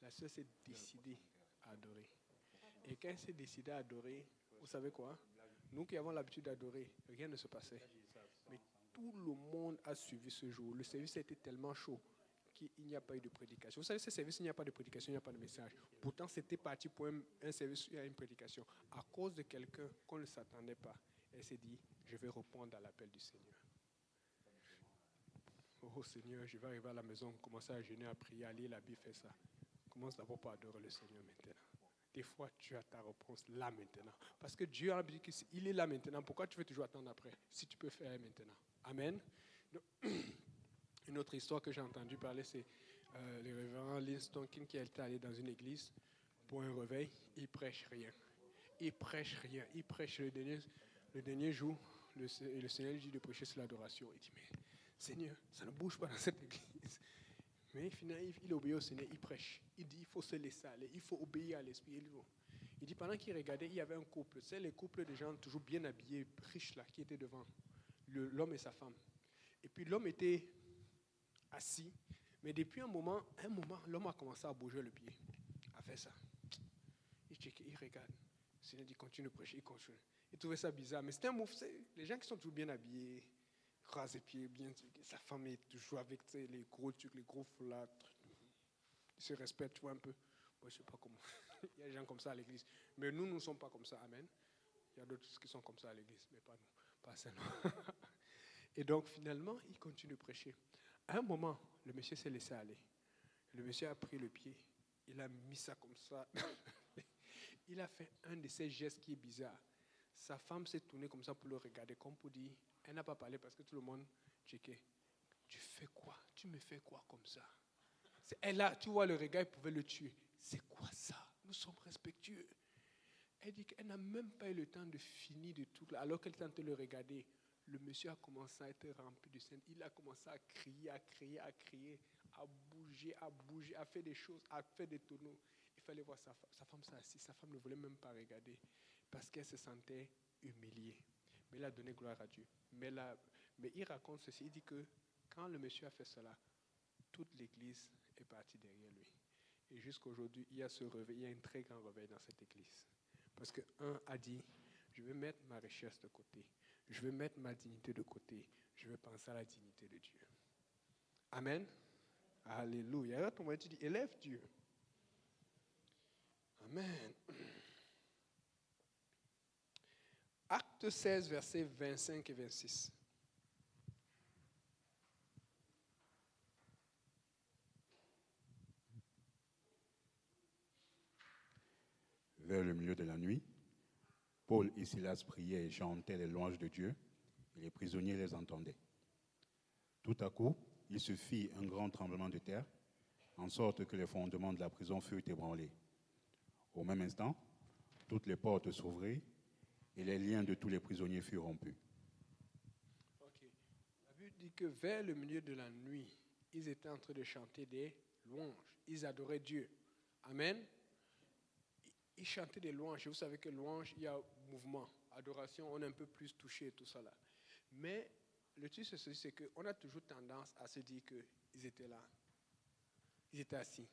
La sœur s'est décidée à adorer. Et quand elle s'est décidée à adorer, vous savez quoi? Nous qui avons l'habitude d'adorer, rien ne se passait. Mais tout le monde a suivi ce jour. Le service a été tellement chaud qu'il n'y a pas eu de prédication. Vous savez, ce service, il n'y a pas de prédication, il n'y a pas de message. Pourtant, c'était parti pour un service où il y a une prédication. À cause de quelqu'un qu'on ne s'attendait pas, elle s'est dit, je vais répondre à l'appel du Seigneur. Oh Seigneur, je vais arriver à la maison, commencer à jeûner, à prier, à lire la Bible, faire ça. Commence d'abord par adorer le Seigneur maintenant. Des fois, tu as ta réponse là maintenant. Parce que Dieu a dit qu'il est là maintenant. Pourquoi tu veux toujours attendre après? Si tu peux faire maintenant. Amen. Donc, une autre histoire que j'ai entendu parler, c'est le révérend Linston King qui était allé dans une église pour un réveil. Il prêche rien. Il prêche rien. Il prêche le dernier jour. Le Seigneur lui dit de prêcher sur l'adoration. Il dit, mais Seigneur, ça ne bouge pas dans cette église. Mais finalement, il obéit au Seigneur, il prêche. Il dit, il faut se laisser aller, il faut obéir à l'Esprit. Il dit, pendant qu'il regardait, il y avait un couple. C'est les couples de gens toujours bien habillés, riches là, qui étaient devant l'homme et sa femme. Et puis l'homme était assis, mais depuis un moment, l'homme a commencé à bouger le pied, à faire ça. Il regarde. Le Seigneur dit, continue de prêcher, il continue. Il trouvait ça bizarre, mais c'était un move. Les gens qui sont toujours bien habillés, rasés pieds, bien, sa femme est toujours avec les gros trucs, les gros foulards. Ils se respectent, tu vois un peu. Moi, je ne sais pas comment. Il y a des gens comme ça à l'église. Mais nous ne sommes pas comme ça, amen. Il y a d'autres qui sont comme ça à l'église, mais pas nous, pas seulement. Et donc, finalement, il continue de prêcher. À un moment, le monsieur s'est laissé aller. Le monsieur a pris le pied, il a mis ça comme ça. Il a fait un de ces gestes qui est bizarre. Sa femme s'est tournée comme ça pour le regarder, comme pour dire, elle n'a pas parlé parce que tout le monde checkait. Tu fais quoi? Tu me fais quoi comme ça? Elle a, tu vois, le regard, il pouvait le tuer. C'est quoi ça? Nous sommes respectueux. Elle dit qu'elle n'a même pas eu le temps de finir de tout. Alors qu'elle tente de le regarder, le monsieur a commencé à être rempli de scène. Il a commencé à crier, à crier, à crier, à bouger, à faire des choses, à faire des tonneaux. Il fallait voir sa femme. Sa femme s'est assise. Sa femme ne voulait même pas regarder parce qu'elle se sentait humiliée. Mais elle a donné gloire à Dieu. Mais il raconte ceci. Il dit que quand le monsieur a fait cela, toute l'église est partie derrière lui. Et jusqu'à aujourd'hui, il y a ce réveil, il y a un très grand réveil dans cette église. Parce qu'un a dit, je vais mettre ma richesse de côté. Je vais mettre ma dignité de côté. Je vais penser à la dignité de Dieu. Amen. Alléluia. Regarde ton voisin, tu dis, élève Dieu. Amen. Acte 16, versets 25 et 26. Vers le milieu de la nuit, Paul et Silas priaient et chantaient les louanges de Dieu, et les prisonniers les entendaient. Tout à coup, il se fit un grand tremblement de terre, en sorte que les fondements de la prison furent ébranlés. Au même instant, toutes les portes s'ouvrirent, et les liens de tous les prisonniers furent rompus. Ok. La Bible dit que vers le milieu de la nuit, ils étaient en train de chanter des louanges. Ils adoraient Dieu. Amen. Ils chantaient des louanges. Vous savez que louange, il y a mouvement. Adoration, on est un peu plus touché et tout ça là. Mais le truc, c'est qu'on a toujours tendance à se dire qu'ils étaient là. Ils étaient assis.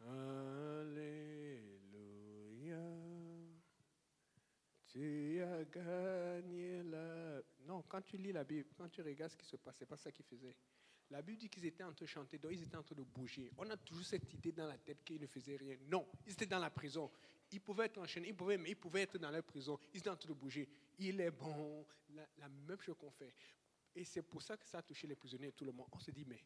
Alléluia. Tu as gagné la... Non, quand tu lis la Bible, quand tu regardes ce qui se passe, ce n'est pas ça qu'ils faisaient. La Bible dit qu'ils étaient en train de chanter, donc ils étaient en train de bouger. On a toujours cette idée dans la tête qu'ils ne faisaient rien. Non, ils étaient dans la prison. Ils pouvaient être enchaînés, mais ils pouvaient être dans la prison. Ils étaient en train de bouger. Il est bon, la même chose qu'on fait. Et c'est pour ça que ça a touché les prisonniers et tout le monde. On se dit, mais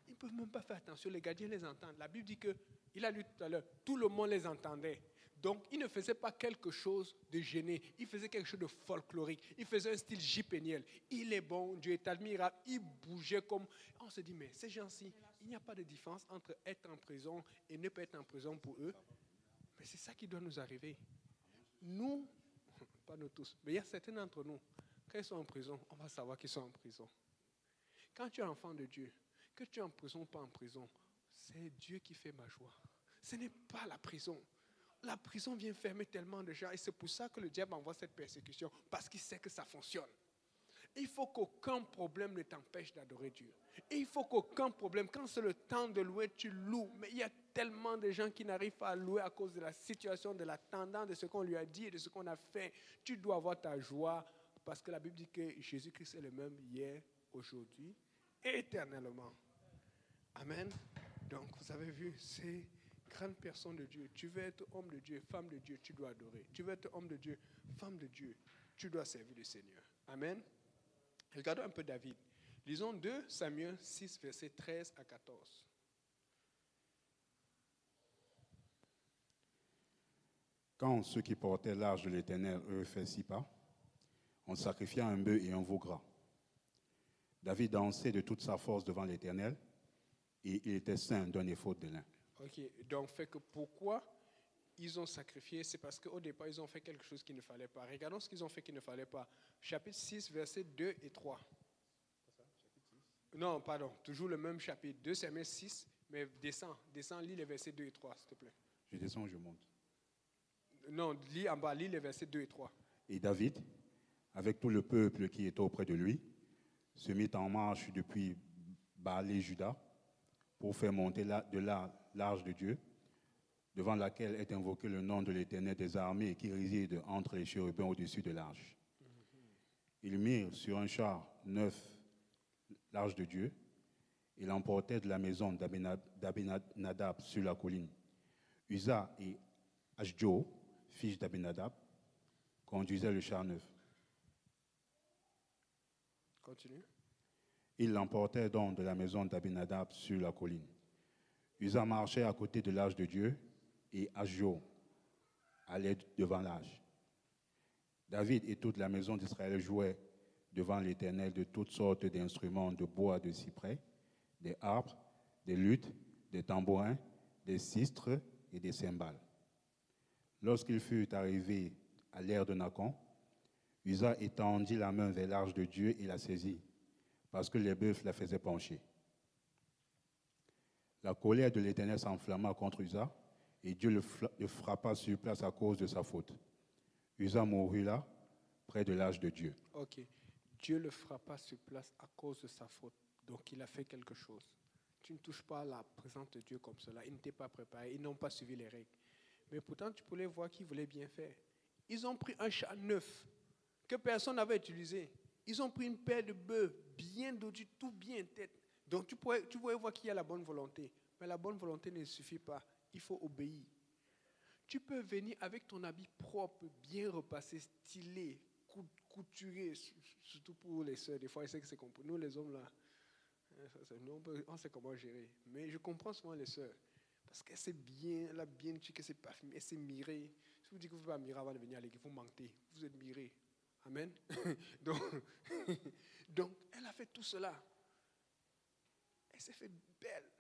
ils ne peuvent même pas faire attention. Les gardiens les entendent. La Bible dit que, il a lu tout à l'heure, tout le monde les entendait. Donc, il ne faisait pas quelque chose de gêné. Il faisait quelque chose de folklorique. Il faisait un style jipéniel. Il est bon, Dieu est admirable. Il bougeait comme... On se dit, mais ces gens-ci, il n'y a pas de différence entre être en prison et ne pas être en prison pour eux. Mais c'est ça qui doit nous arriver. Nous, pas nous tous, mais il y a certains d'entre nous, quand ils sont en prison, on va savoir qu'ils sont en prison. Quand tu es enfant de Dieu, que tu es en prison ou pas en prison, c'est Dieu qui fait ma joie. Ce n'est pas la prison. La prison vient fermer tellement de gens et c'est pour ça que le diable envoie cette persécution, parce qu'il sait que ça fonctionne. Il faut qu'aucun problème ne t'empêche d'adorer Dieu. Et il faut qu'aucun problème, quand c'est le temps de louer, tu loues. Mais il y a tellement de gens qui n'arrivent pas à louer à cause de la situation, de la tendance, de ce qu'on lui a dit et de ce qu'on a fait. Tu dois avoir ta joie parce que la Bible dit que Jésus-Christ est le même hier, aujourd'hui et éternellement. Amen. Donc, vous avez vu, c'est grande personne de Dieu. Tu veux être homme de Dieu, femme de Dieu, tu dois adorer. Tu veux être homme de Dieu, femme de Dieu, tu dois servir le Seigneur. Amen. Regardons un peu David. Lisons 2 Samuel 6, versets 13 à 14. Quand ceux qui portaient l'arche de l'Éternel eurent fait 6 pas, on sacrifia un bœuf et un veau gras. David dansait de toute sa force devant l'Éternel, et il était ceint d'un éphod de lin. Ok, donc fait que pourquoi ils ont sacrifié, c'est parce qu'au départ, ils ont fait quelque chose qu'il ne fallait pas. Regardons ce qu'ils ont fait qu'il ne fallait pas. Chapitre 6, versets 2 et 3. Non, pardon, toujours le même chapitre, 2 Samuel 6, mais descends, lis les versets 2 et 3, s'il te plaît. Je descends, je monte. Non, lis en bas, lis les versets 2 et 3. Et David, avec tout le peuple qui était auprès de lui, se mit en marche depuis Baal-Juda pour faire monter de là l'arche de Dieu, devant laquelle est invoqué le nom de l'Éternel des armées qui réside entre les chérubins au-dessus de l'arche. Ils mirent sur un char neuf l'arche de Dieu et l'emportèrent de la maison d'Abinadab sur la colline. Uza et Ashjo, fils d'Abinadab, conduisaient le char neuf. Continue. Ils l'emportèrent donc de la maison d'Abinadab sur la colline. Uza marchait à côté de l'âge de Dieu et Ahio allait devant l'âge. David et toute la maison d'Israël jouaient devant l'Éternel de toutes sortes d'instruments de bois de cyprès, des harpes, des luttes, des tambourins, des sistres et des cymbales. Lorsqu'il fut arrivé à l'ère de Nacon, Uza étendit la main vers l'arche de Dieu et la saisit, parce que les bœufs la faisaient pencher. La colère de l'Éternel s'enflamma contre Uza, et Dieu le frappa sur place à cause de sa faute. Uza mourut là, près de l'âge de Dieu. Ok. Dieu le frappa sur place à cause de sa faute. Donc il a fait quelque chose. Tu ne touches pas à la présence de Dieu comme cela. Ils n'étaient pas préparés. Ils n'ont pas suivi les règles. Mais pourtant, tu pouvais voir qu'ils voulaient bien faire. Ils ont pris un chat neuf que personne n'avait utilisé. Ils ont pris une paire de bœufs bien dodus, tout bien tête. Donc tu pouvais voir qu'il y a la bonne volonté. Mais la bonne volonté ne suffit pas. Il faut obéir. Tu peux venir avec ton habit propre, bien repassé, stylé, couturé, surtout pour les sœurs. Des fois, je sais que c'est comme pour nous, les hommes, là. Nous, on sait comment gérer. Mais je comprends souvent les sœurs. Parce qu'elle s'est bien, elle a bien tué, qu'elle s'est parfumée, elle s'est mirée. Si vous dites que vous ne pouvez pas mirer avant de venir à l'église, vous mentez. Vous êtes miré. Amen. donc, elle a fait tout cela. Elle s'est fait belle.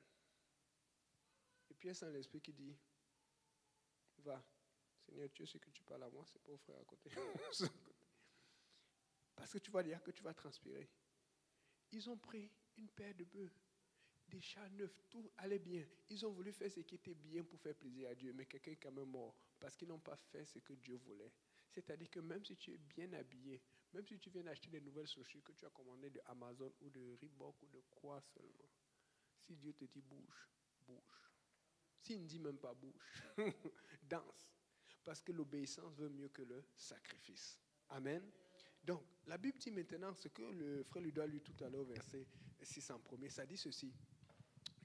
Et puis elle sent l'esprit qui dit, va, Seigneur, tu sais que tu parles à moi, c'est pas au frère à côté. Parce que tu vas dire que tu vas transpirer. Ils ont pris une paire de bœufs, des chats neufs, tout allait bien. Ils ont voulu faire ce qui était bien pour faire plaisir à Dieu, mais quelqu'un est quand même mort parce qu'ils n'ont pas fait ce que Dieu voulait. C'est-à-dire que même si tu es bien habillé, même si tu viens d'acheter des nouvelles chaussures que tu as commandées de Amazon ou de Reebok ou de quoi seulement, si Dieu te dit bouge, bouge. S'il ne dit même pas bouge, danse. Parce que l'obéissance veut mieux que le sacrifice. Amen. Donc, la Bible dit maintenant ce que le frère lui doit lire tout à l'heure, verset 6 en premier, ça dit ceci,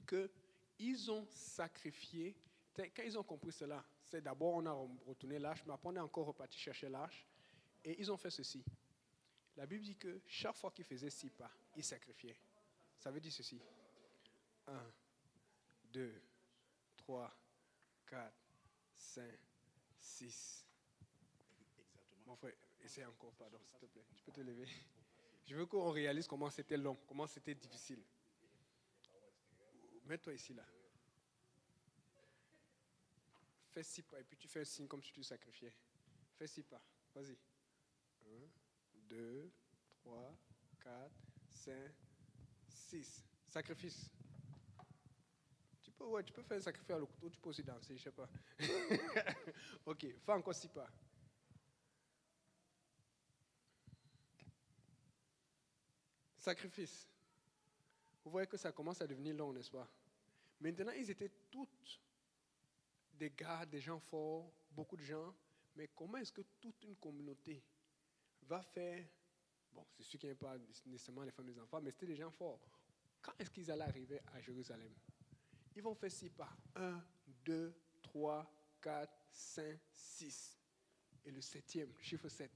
qu'ils ont sacrifié, quand ils ont compris cela, c'est d'abord on a retourné l'arche, mais après on est encore reparti chercher l'arche, et ils ont fait ceci. La Bible dit que chaque fois qu'ils faisaient 6 pas, ils sacrifiaient. Ça veut dire ceci. 1, 2, 3, 4, 5, 6. Mon frère, essaie encore, pardon, s'il te plaît. Tu peux te lever. Je veux qu'on réalise comment c'était long, comment c'était difficile. Mets-toi ici, là. Fais 6 pas et puis tu fais un signe comme si tu sacrifiais. Fais 6 pas. Vas-y. 1, 2, 3, 4, 5, 6. Sacrifice. Tu peux faire un sacrifice à le couteau, tu peux aussi danser, je ne sais pas. Ok, fais encore 6 pas. Sacrifice. Vous voyez que ça commence à devenir long, n'est-ce pas? Maintenant, ils étaient tous des gars, des gens forts, beaucoup de gens. Mais comment est-ce que toute une communauté va faire... Bon, c'est sûr qu'il n'y a pas nécessairement les femmes et les enfants, mais c'était des gens forts. Quand est-ce qu'ils allaient arriver à Jérusalem? Ils vont faire 6 pas. 1, 2, 3, 4, 5, 6. Et le 7e, chiffre 7,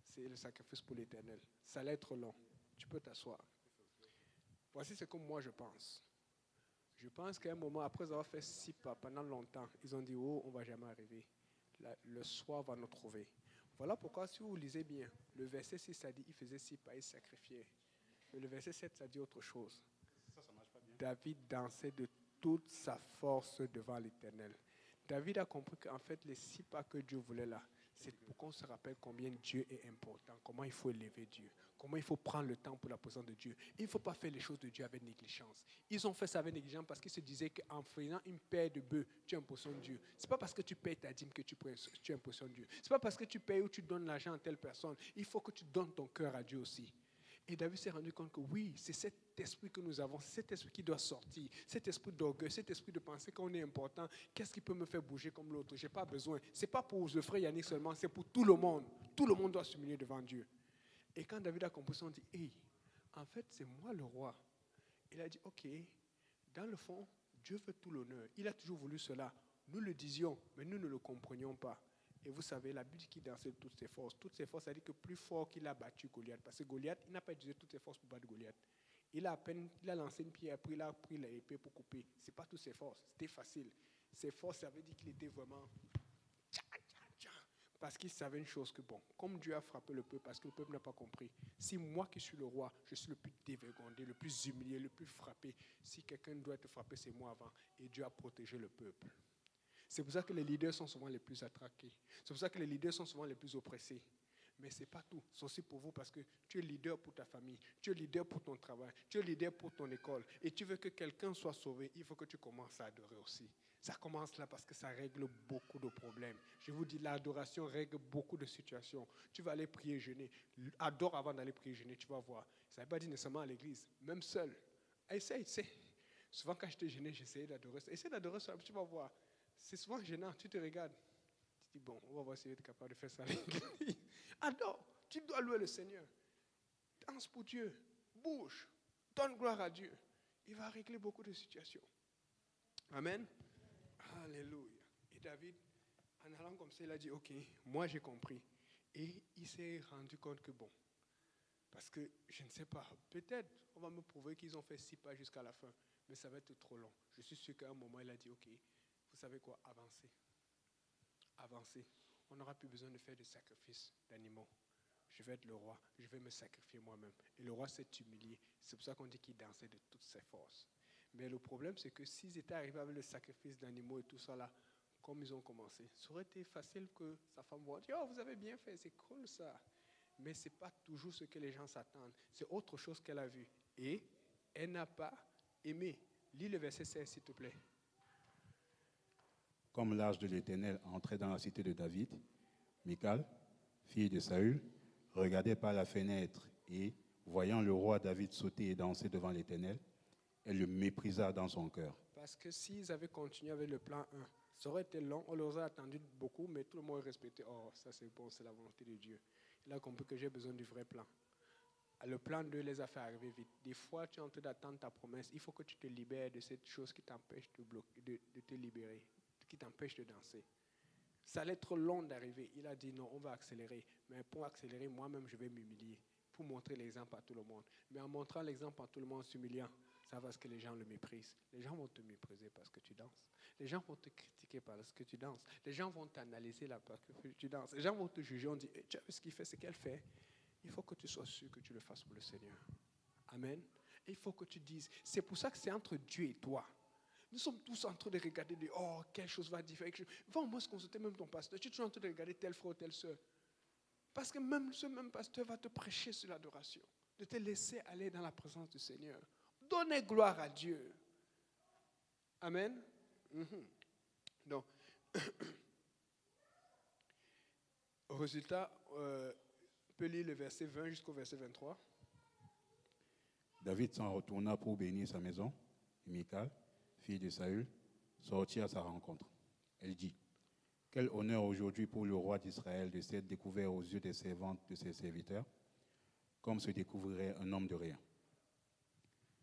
c'est le sacrifice pour l'Éternel. Ça allait être long. Tu peux t'asseoir. Voici ce que moi je pense. Je pense qu'à un moment, après avoir fait 6 pas pendant longtemps, ils ont dit, oh, on ne va jamais arriver. Le soir va nous trouver. Voilà pourquoi, si vous lisez bien, le verset 6, ça dit, il faisait 6 pas, il sacrifiait. Mais le verset 7, ça dit autre chose. Ça marche pas bien. David dansait de toute sa force devant l'Éternel. David a compris qu'en fait, les 6 pas que Dieu voulait là, c'est pour qu'on se rappelle combien Dieu est important, comment il faut élever Dieu, comment il faut prendre le temps pour la présence de Dieu. Il ne faut pas faire les choses de Dieu avec négligence. Ils ont fait ça avec négligence parce qu'ils se disaient qu'en faisant une paire de bœufs, tu impressionnes Dieu. Ce n'est pas parce que tu payes ta dîme que tu impressionnes Dieu. Ce n'est pas parce que tu payes ou tu donnes l'argent à telle personne. Il faut que tu donnes ton cœur à Dieu aussi. Et David s'est rendu compte que oui, c'est cet esprit que nous avons, c'est cet esprit qui doit sortir, cet esprit d'orgueil, cet esprit de penser qu'on est important. Qu'est-ce qui peut me faire bouger comme l'autre? Je n'ai pas besoin. Ce n'est pas pour le frère Yannick seulement, c'est pour tout le monde. Tout le monde doit s'humilier devant Dieu. Et quand David a compris ça, on dit, hey, en fait, c'est moi le roi. Il a dit, ok, dans le fond, Dieu veut tout l'honneur. Il a toujours voulu cela. Nous le disions, mais nous ne le comprenions pas. Et vous savez, la Bible dit qu'il dansait toutes ses forces. Toutes ses forces, ça dit que plus fort qu'il a battu Goliath. Parce que Goliath, il n'a pas utilisé toutes ses forces pour battre Goliath. Il a lancé une pierre, après il a pris l'épée pour couper. Ce n'est pas toutes ses forces, c'était facile. Ses forces, ça veut dire qu'il était vraiment... Parce qu'il savait une chose que, bon, comme Dieu a frappé le peuple, parce que le peuple n'a pas compris, si moi qui suis le roi, je suis le plus dévergondé, le plus humilié, le plus frappé, si quelqu'un doit être frappé, c'est moi avant. Et Dieu a protégé le peuple. C'est pour ça que les leaders sont souvent les plus attraqués. C'est pour ça que les leaders sont souvent les plus oppressés. Mais ce n'est pas tout. C'est aussi pour vous parce que tu es leader pour ta famille, tu es leader pour ton travail, tu es leader pour ton école. Et tu veux que quelqu'un soit sauvé, il faut que tu commences à adorer aussi. Ça commence là parce que ça règle beaucoup de problèmes. Je vous dis, l'adoration règle beaucoup de situations. Tu vas aller prier, jeûner. Adore avant d'aller prier, jeûner, tu vas voir. Ça ne veut pas dire nécessairement à l'église, même seul. Essaye. Souvent quand j'étais gêné, j'essayais d'adorer. Essaye d'adorer seul, tu vas voir. C'est souvent gênant, tu te regardes. Tu dis, bon, on va voir si tu es capable de faire ça à l'église. Adore, tu dois louer le Seigneur. Danse pour Dieu, bouge, donne gloire à Dieu. Il va régler beaucoup de situations. Amen. Alléluia. Et David, en allant comme ça, il a dit, ok, moi j'ai compris. Et il s'est rendu compte que bon, parce que je ne sais pas, peut-être on va me prouver qu'ils ont fait 6 pas jusqu'à la fin, mais ça va être trop long. Je suis sûr qu'à un moment, il a dit, ok, vous savez quoi, avancez. Avancez. On n'aura plus besoin de faire de sacrifices d'animaux. Je vais être le roi, je vais me sacrifier moi-même. Et le roi s'est humilié. C'est pour ça qu'on dit qu'il dansait de toutes ses forces. Mais le problème, c'est que s'ils étaient arrivés avec le sacrifice d'animaux et tout ça là, comme ils ont commencé, ça aurait été facile que sa femme va dire, oh, vous avez bien fait, c'est cool ça. Mais ce n'est pas toujours ce que les gens s'attendent. C'est autre chose qu'elle a vu. Et elle n'a pas aimé. Lis le verset 16, s'il te plaît. Comme l'ange de l'Éternel entrait dans la cité de David, Michal, fille de Saül, regardait par la fenêtre et, voyant le roi David sauter et danser devant l'Éternel, elle le méprisa dans son cœur. Parce que s'ils avaient continué avec le plan 1, ça aurait été long, on leur aurait attendu beaucoup, mais tout le monde aurait respecté. Oh, ça c'est bon, c'est la volonté de Dieu. Il a compris que j'ai besoin du vrai plan. Le plan 2 les a fait arriver vite. Des fois, tu es en train d'attendre ta promesse. Il faut que tu te libères de cette chose qui t'empêche de te libérer, qui t'empêche de danser. Ça allait être long d'arriver. Il a dit non, on va accélérer. Mais pour accélérer, moi-même, je vais m'humilier pour montrer l'exemple à tout le monde. Mais en montrant l'exemple à tout le monde, s'humiliant, ça va ce que les gens le méprisent. Les gens vont te mépriser parce que tu danses. Les gens vont te critiquer parce que tu danses. Les gens vont t'analyser là parce que tu danses. Les gens vont te juger. On dit, tu as vu ce qu'il fait, ce qu'elle fait. Il faut que tu sois sûr que tu le fasses pour le Seigneur. Amen. Et il faut que tu dises, c'est pour ça que c'est entre Dieu et toi. Nous sommes tous en train de regarder, oh, quelque chose va différer. Va au moins se consulter même ton pasteur. Tu es toujours en train de regarder tel frère ou telle soeur. Parce que même ce même pasteur va te prêcher sur l'adoration. De te laisser aller dans la présence du Seigneur. Donnez gloire à Dieu. Amen. Donc, au résultat, on peut lire le verset 20 jusqu'au verset 23. David s'en retourna pour bénir sa maison, et Michal, fille de Saül, sortit à sa rencontre. Elle dit, « Quel honneur aujourd'hui pour le roi d'Israël de s'être découvert aux yeux des servantes de ses serviteurs, comme se découvrirait un homme de rien. »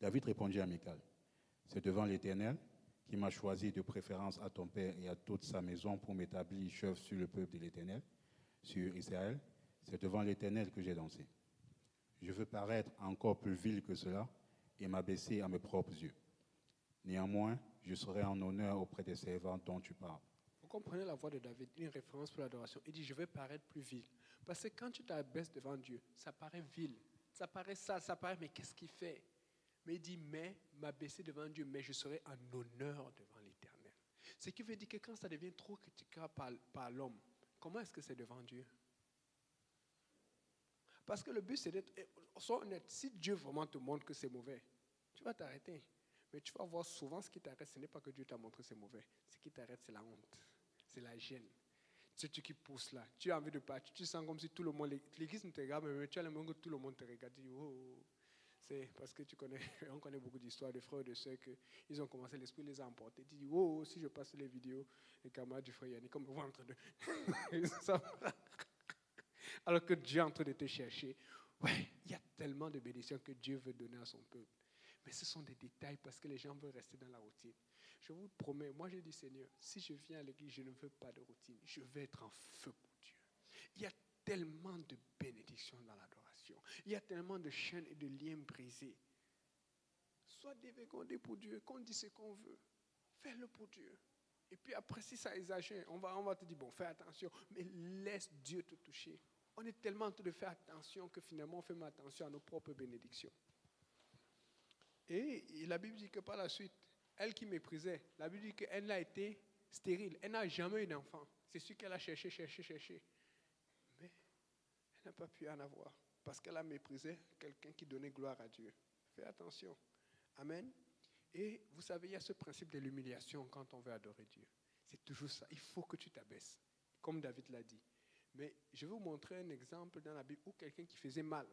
David répondit à Michal, « C'est devant l'Éternel qui m'a choisi de préférence à ton père et à toute sa maison pour m'établir chef sur le peuple de l'Éternel, sur Israël. C'est devant l'Éternel que j'ai dansé. Je veux paraître encore plus vil que cela et m'abaisser à mes propres yeux. Néanmoins, je serai en honneur auprès des servants dont tu parles. » Vous comprenez la voix de David, une référence pour l'adoration. Il dit, je vais paraître plus vil. Parce que quand tu t'abaisses devant Dieu, ça paraît vil. Ça paraît sale, ça paraît, mais qu'est-ce qu'il fait? Mais il dit, mais m'abaisser devant Dieu, mais je serai en honneur devant l'Éternel. Ce qui veut dire que quand ça devient trop critiquable par l'homme, comment est-ce que c'est devant Dieu? Parce que le but, c'est d'être, sois honnête, si Dieu vraiment te montre que c'est mauvais, tu vas t'arrêter. Mais tu vas voir souvent ce qui t'arrête, ce n'est pas que Dieu t'a montré que c'est mauvais. Ce qui t'arrête, c'est la honte, c'est la gêne. C'est tu qui pousses là. Tu as envie de partir, tu sens comme si tout le monde, l'église ne te regarde, mais tu as l'impression que tout le monde te regarde. Tu dis, oh. C'est parce que on connaît beaucoup d'histoires de frères et de sœurs qu'ils ont commencé, l'esprit les a emportés. Tu dis, oh, si je passe les vidéos, les camarades du frère Yannick, comme vous en train de... Alors que Dieu est en train de te chercher. Ouais, il y a tellement de bénédictions que Dieu veut donner à son peuple. Mais ce sont des détails parce que les gens veulent rester dans la routine. Je vous promets, moi j'ai dit, Seigneur, si je viens à l'église, je ne veux pas de routine. Je veux être en feu pour Dieu. Il y a tellement de bénédictions dans l'adoration. Il y a tellement de chaînes et de liens brisés. sois dévergondé pour Dieu, qu'on dise ce qu'on veut. Fais-le pour Dieu. Et puis après, si ça exagère, on va te dire, bon, fais attention, mais laisse Dieu te toucher. On est tellement en train de faire attention que finalement, on fait même attention à nos propres bénédictions. Et la Bible dit que par la suite, elle qui méprisait, la Bible dit qu'elle a été stérile. Elle n'a jamais eu d'enfant. C'est sûr qu'elle a cherché. Mais elle n'a pas pu en avoir. Parce qu'elle a méprisé quelqu'un qui donnait gloire à Dieu. Fais attention. Amen. Et vous savez, il y a ce principe de l'humiliation quand on veut adorer Dieu. C'est toujours ça. Il faut que tu t'abaisses. Comme David l'a dit. Mais je vais vous montrer un exemple dans la Bible où quelqu'un qui faisait mal,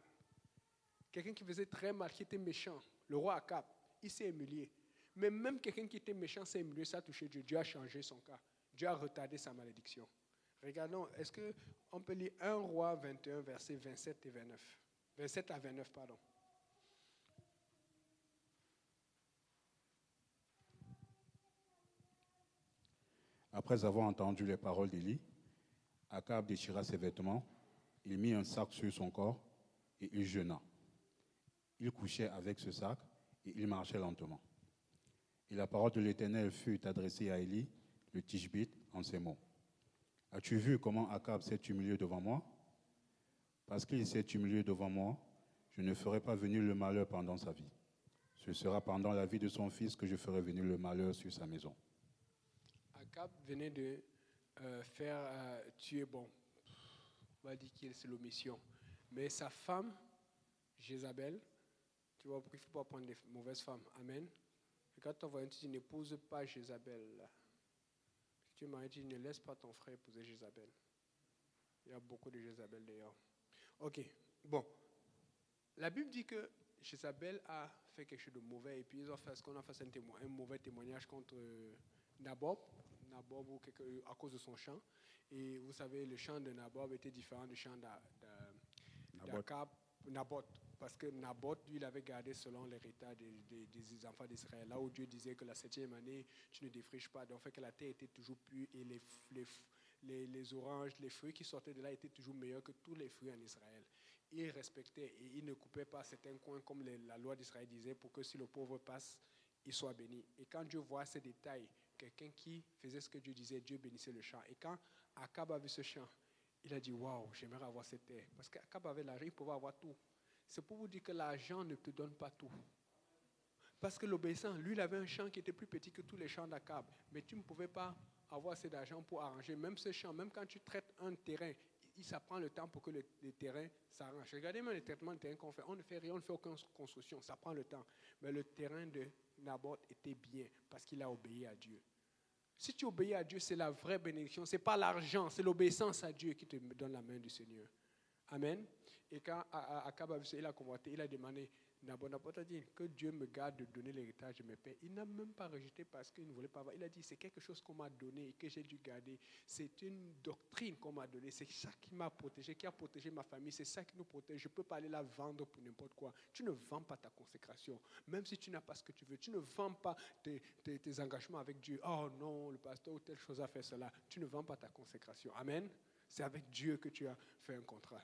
quelqu'un qui faisait très mal, qui était méchant, le roi Akab, il s'est humilié. Mais même quelqu'un qui était méchant s'est humilié, ça a touché Dieu. Dieu a changé son cas. Dieu a retardé sa malédiction. Regardons, est-ce qu'on peut lire 1 Roi 21, versets 27 et 29. 27 à 29, pardon. Après avoir entendu les paroles d'Élie, Akab déchira ses vêtements, il mit un sac sur son corps et il jeûna. Il couchait avec ce sac et il marchait lentement. Et la parole de l'Éternel fut adressée à Élie, le Tishbite, en ces mots. As-tu vu comment Akab s'est humilié devant moi? Parce qu'il s'est humilié devant moi, je ne ferai pas venir le malheur pendant sa vie. Ce sera pendant la vie de son fils que je ferai venir le malheur sur sa maison. Akab venait de faire tuer, bon, on va dire que c'est l'omission. Mais sa femme, Jézabel, tu vois, il ne faut pas prendre des mauvaises femmes. Amen. Et quand on voit un dit, n'épouse pas Jézabel. Si tu m'as dit, ne laisse pas ton frère épouser Jézabel. Il y a beaucoup de Jézabel d'ailleurs. Ok, bon. La Bible dit que Jézabel a fait quelque chose de mauvais et puis ils ont fait ce qu'on a fait un mauvais témoignage contre Nabob à cause de son chant. Et vous savez, le chant de Nabob était différent du chant d'Akab, Naboth. Parce que Naboth, lui, il avait gardé selon l'héritage des enfants d'Israël. Là où Dieu disait que la 7e année, tu ne défriches pas. Donc, fait que la terre était toujours pure et les oranges, les fruits qui sortaient de là étaient toujours meilleurs que tous les fruits en Israël. Il respectait et il ne coupait pas certains coins comme la loi d'Israël disait pour que si le pauvre passe, il soit béni. Et quand Dieu voit ces détails, quelqu'un qui faisait ce que Dieu disait, Dieu bénissait le champ. Et quand Akab a vu ce champ, il a dit, waouh, j'aimerais avoir cette terre. Parce qu'Akab avait l'argent, il pouvait avoir tout. C'est pour vous dire que l'argent ne te donne pas tout. Parce que l'obéissant, lui, il avait un champ qui était plus petit que tous les champs d'Akab. Mais tu ne pouvais pas avoir assez d'argent pour arranger même ce champ. Même quand tu traites un terrain, ça prend le temps pour que le terrain s'arrange. Regardez même les traitements de terrain qu'on fait. On ne fait rien, on ne fait aucune construction. Ça prend le temps. Mais le terrain de Naboth était bien parce qu'il a obéi à Dieu. Si tu obéis à Dieu, c'est la vraie bénédiction. Ce n'est pas l'argent, c'est l'obéissance à Dieu qui te donne la main du Seigneur. Amen. Et quand Akab a vu ça, il a convoité, il a demandé, Naboth a dit que Dieu me garde de donner l'héritage de mes pères. Il n'a même pas rejeté parce qu'il ne voulait pas avoir. Il a dit, c'est quelque chose qu'on m'a donné et que j'ai dû garder. C'est une doctrine qu'on m'a donnée. C'est ça qui m'a protégé, qui a protégé ma famille. C'est ça qui nous protège. Je ne peux pas aller la vendre pour n'importe quoi. Tu ne vends pas ta consécration. Même si tu n'as pas ce que tu veux. Tu ne vends pas tes engagements avec Dieu. Oh non, le pasteur ou telle chose a fait cela. Tu ne vends pas ta consécration. Amen. C'est avec Dieu que tu as fait un contrat.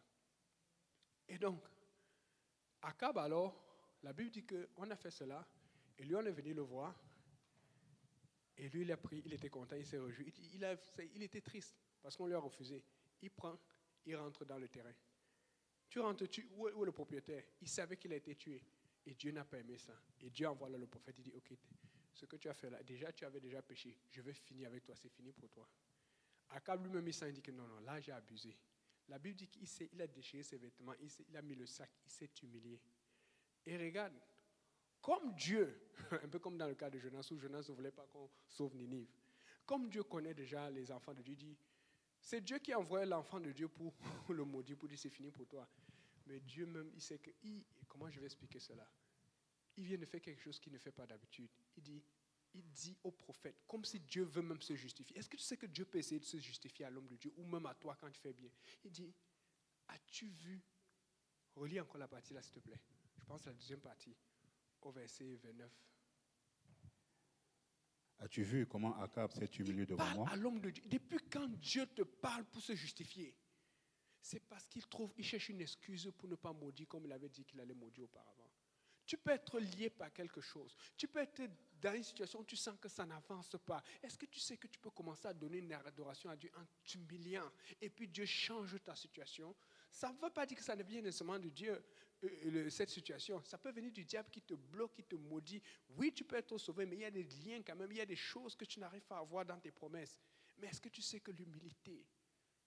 Et donc, Akab alors, la Bible dit qu'on a fait cela, et lui on est venu le voir, et lui il a pris, il était content, il s'est réjoui, il était triste, parce qu'on lui a refusé. Il prend, il rentre dans le terrain. Tu rentres, où est le propriétaire? Il savait qu'il a été tué, et Dieu n'a pas aimé ça. Et Dieu envoie là le prophète, il dit, ok, ce que tu as fait là, déjà tu avais déjà péché, je vais finir avec toi, c'est fini pour toi. Akab lui-même il s'est dit que non, là j'ai abusé. La Bible dit qu'il a déchiré ses vêtements, il a mis le sac, il s'est humilié. Et regarde, comme Dieu, un peu comme dans le cas de Jonas, où Jonas ne voulait pas qu'on sauve Ninive, comme Dieu connaît déjà les enfants de Dieu, il dit, c'est Dieu qui a envoyé l'enfant de Dieu pour le maudire, pour dire c'est fini pour toi. Mais Dieu même, il sait que, comment je vais expliquer cela? Il vient de faire quelque chose qu'il ne fait pas d'habitude. Il dit au prophète, comme si Dieu veut même se justifier. Est-ce que tu sais que Dieu peut essayer de se justifier à l'homme de Dieu ou même à toi quand tu fais bien? Il dit, as-tu vu? Relis encore la partie là, s'il te plaît. Je pense à la deuxième partie, au verset 29. As-tu vu comment Akab s'est humilié devant moi? Il parle à l'homme de Dieu. Depuis quand Dieu te parle pour se justifier? C'est parce qu'il cherche une excuse pour ne pas maudire comme il avait dit qu'il allait maudire auparavant. Tu peux être lié par quelque chose. Tu peux être dans une situation où tu sens que ça n'avance pas. Est-ce que tu sais que tu peux commencer à donner une adoration à Dieu en t'humiliant et puis Dieu change ta situation? Ça ne veut pas dire que ça ne vient nécessairement de Dieu, cette situation. Ça peut venir du diable qui te bloque, qui te maudit. Oui, tu peux être sauvé, mais il y a des liens quand même. Il y a des choses que tu n'arrives pas à voir dans tes promesses. Mais est-ce que tu sais que l'humilité,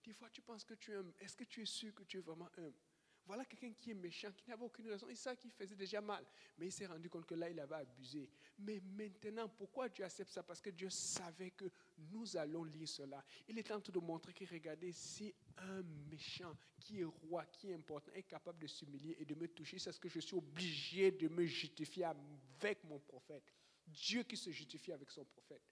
des fois tu penses que tu es humble. Est-ce que tu es sûr que tu es vraiment humble? Voilà quelqu'un qui est méchant, qui n'avait aucune raison. Il savait qu'il faisait déjà mal. Mais il s'est rendu compte que là, il avait abusé. Mais maintenant, pourquoi Dieu accepte ça? Parce que Dieu savait que nous allons lire cela. Il est en train de montrer que, regardez, si un méchant qui est roi, qui est important, est capable de s'humilier et de me toucher, c'est ce que je suis obligé de me justifier avec mon prophète. Dieu qui se justifie avec son prophète.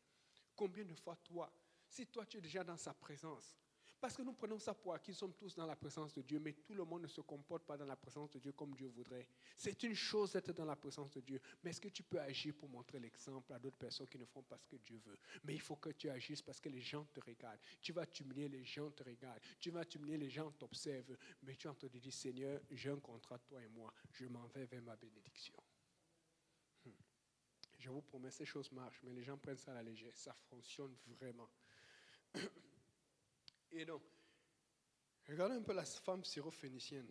Combien de fois toi, si toi tu es déjà dans sa présence, parce que nous prenons ça pour acquis, nous sommes tous dans la présence de Dieu, mais tout le monde ne se comporte pas dans la présence de Dieu comme Dieu voudrait. C'est une chose d'être dans la présence de Dieu, mais est-ce que tu peux agir pour montrer l'exemple à d'autres personnes qui ne font pas ce que Dieu veut? Mais il faut que tu agisses parce que les gens te regardent. Tu vas t'humilier, les gens te regardent. Tu vas t'humilier, les gens t'observent. Mais tu es en train de dire, Seigneur, j'ai un contrat, toi et moi. Je m'en vais vers ma bénédiction. Je vous promets, ces choses marchent, mais les gens prennent ça à la légère. Ça fonctionne vraiment. Et donc, regardez un peu la femme syrophénicienne.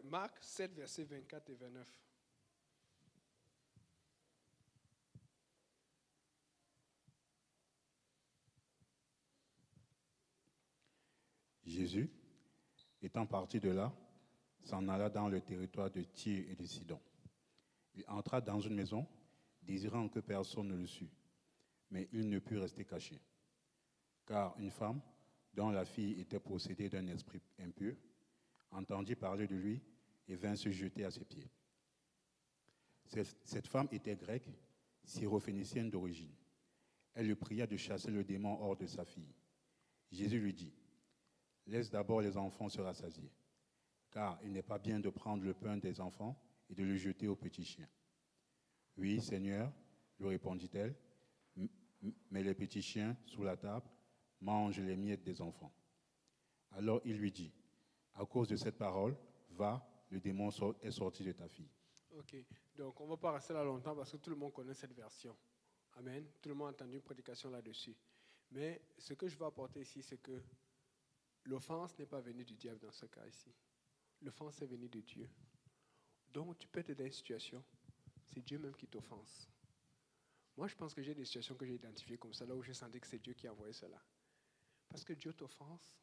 Marc 7, versets 24 et 29. Jésus, étant parti de là, s'en alla dans le territoire de Tyr et de Sidon. Il entra dans une maison, désirant que personne ne le sût, mais il ne put rester caché. Car une femme, dont la fille était possédée d'un esprit impur, entendit parler de lui et vint se jeter à ses pieds. Cette femme était grecque, syrophénicienne d'origine. Elle le pria de chasser le démon hors de sa fille. Jésus lui dit, « Laisse d'abord les enfants se rassasier, car il n'est pas bien de prendre le pain des enfants et de le jeter aux petits chiens. » « Oui, Seigneur, lui répondit-elle, mais les petits chiens, sous la table, mangent les miettes des enfants. Alors il lui dit, « À cause de cette parole, va, le démon est sorti de ta fille. » Ok, donc on ne va pas rester là longtemps parce que tout le monde connaît cette version. Amen. Tout le monde a entendu une prédication là-dessus. Mais ce que je veux apporter ici, c'est que l'offense n'est pas venue du diable dans ce cas ici. L'offense est venue de Dieu. Donc tu peux être dans une situation, c'est Dieu même qui t'offense. Moi, je pense que j'ai des situations que j'ai identifiées comme ça, là où j'ai senti que c'est Dieu qui a envoyé cela. Parce que Dieu t'offense,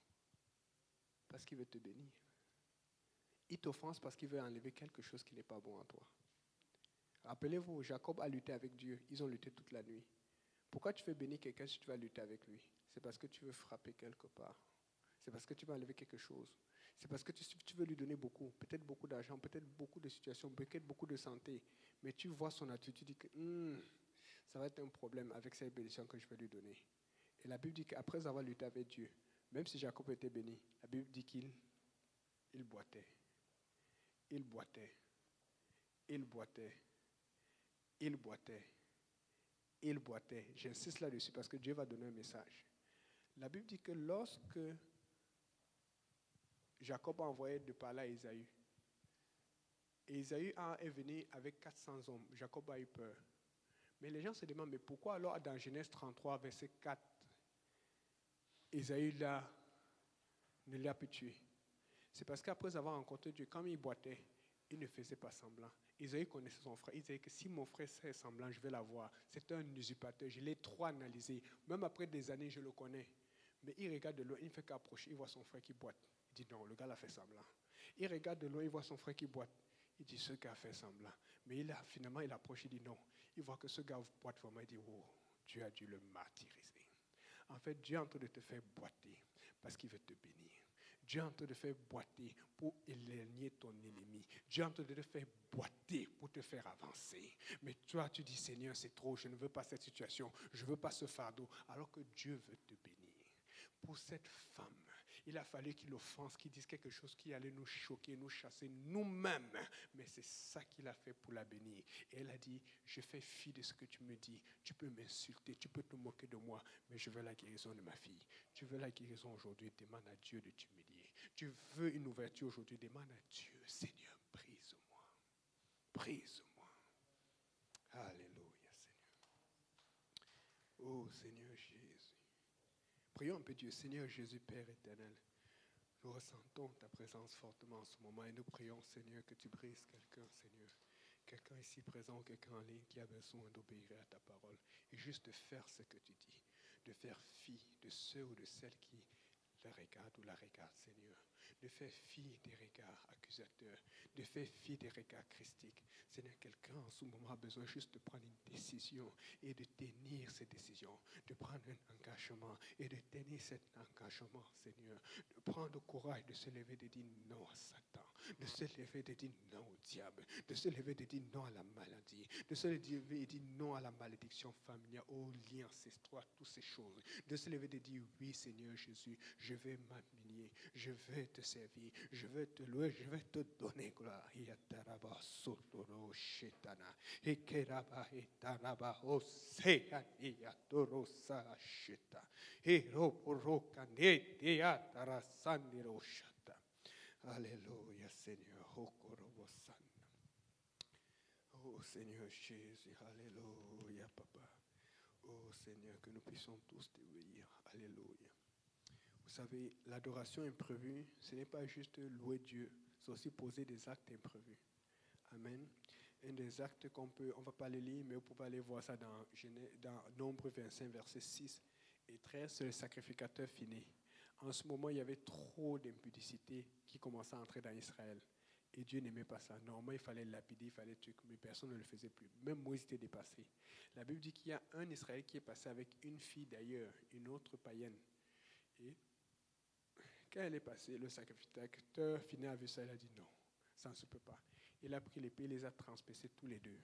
parce qu'il veut te bénir. Il t'offense parce qu'il veut enlever quelque chose qui n'est pas bon en toi. Rappelez-vous, Jacob a lutté avec Dieu. Ils ont lutté toute la nuit. Pourquoi tu veux bénir quelqu'un si tu vas lutter avec lui? C'est parce que tu veux frapper quelque part. C'est parce que tu vas enlever quelque chose. C'est parce que tu veux lui donner beaucoup, peut-être beaucoup d'argent, peut-être beaucoup de situations, peut-être beaucoup de santé. Mais tu vois son attitude, tu dis que ça va être un problème avec cette bénédiction que je vais lui donner. Et la Bible dit qu'après avoir lutté avec Dieu, même si Jacob était béni, la Bible dit qu'il boitait. Il boitait. Il boitait. Il boitait. Il boitait. J'insiste là-dessus parce que Dieu va donner un message. La Bible dit que lorsque Jacob a envoyé de parler à Ésaü, et Ésaü est venu avec 400 hommes, Jacob a eu peur. Mais les gens se demandent, mais pourquoi alors dans Genèse 33, verset 4, Ésaü ne l'a pu tuer? C'est parce qu'après avoir rencontré Dieu, quand il boitait, il ne faisait pas semblant. Isaïe connaissait son frère. Il disait que si mon frère fait semblant, je vais l'avoir. C'est un usurpateur. Je l'ai trop analysé. Même après des années, je le connais. Mais il regarde de loin, il ne fait qu'approcher. Il voit son frère qui boite. Il dit non, le gars l'a fait semblant. Il regarde de loin, il voit son frère qui boite. Il dit ce gars a fait semblant. Mais finalement, il approche, il dit non. Il voit que ce gars boite vraiment. Il dit oh, Dieu a dû le martyriser. En fait, Dieu est en train de te faire boiter parce qu'il veut te bénir. Dieu est en train de faire boiter pour éloigner ton ennemi. Dieu est en train de te faire boiter pour te faire avancer. Mais toi, tu dis, Seigneur, c'est trop, je ne veux pas cette situation, je ne veux pas ce fardeau, alors que Dieu veut te bénir. Pour cette femme, il a fallu qu'il offense, qu'il dise quelque chose qui allait nous choquer, nous chasser nous-mêmes. Mais c'est ça qu'il a fait pour la bénir. Et elle a dit, je fais fi de ce que tu me dis. Tu peux m'insulter, tu peux te moquer de moi, mais je veux la guérison de ma fille. Tu veux la guérison aujourd'hui, demande à Dieu de t'humilier. Tu veux une ouverture aujourd'hui, demande à Dieu, Seigneur, brise-moi. Brise-moi. Oh Seigneur Jésus. Prions un peu Dieu. Seigneur Jésus, Père éternel. Nous ressentons ta présence fortement en ce moment et nous prions, Seigneur, que tu brises quelqu'un, Seigneur. Quelqu'un ici présent, quelqu'un en ligne qui a besoin d'obéir à ta parole et juste de faire ce que tu dis, de faire fi de ceux ou de celles qui le regardent ou la regardent, Seigneur, de faire fi des regards accusateurs, de faire fi des regards christiques. Seigneur, quelqu'un en ce moment a besoin juste de prendre une décision et de tenir cette décision, de prendre un engagement et de tenir cet engagement, Seigneur, de prendre le courage de se lever et de dire non à Satan, de se lever et de dire non au diable, de se lever et de dire non à la maladie, de se lever et de dire non à la malédiction familiale, aux liens ancestraux, toutes ces choses, de se lever et de dire oui, Seigneur Jésus, je vais m'humilier, je vais te servir, je vais te louer, je vais te donner gloire. Yataraba sotoro shetana, ekeraba etaraba osea yatoro sa sheta, eroporoka nete yatara sandiro shata. Alléluia, Seigneur. Oh Seigneur Jésus, alléluia, Papa. Oh Seigneur, que nous puissions tous t'obéir. Alléluia. Vous savez, l'adoration imprévue, ce n'est pas juste louer Dieu, c'est aussi poser des actes imprévus. Amen. Un des actes on ne va pas les lire, mais vous pouvez aller voir ça dans Nombre 25, versets 6 et 13, c'est le sacrificateur fini. En ce moment, il y avait trop d'impudicité qui commençait à entrer dans Israël. Et Dieu n'aimait pas ça. Normalement, il fallait lapider, il fallait tuer, mais personne ne le faisait plus. Même Moïse était dépassé. La Bible dit qu'il y a un Israël qui est passé avec une fille d'ailleurs, une autre païenne. Et quand elle est passée, le sacrificateur fini a vu ça, il a dit non, ça ne se peut pas. Il a pris l'épée, il les a transpercés tous les deux.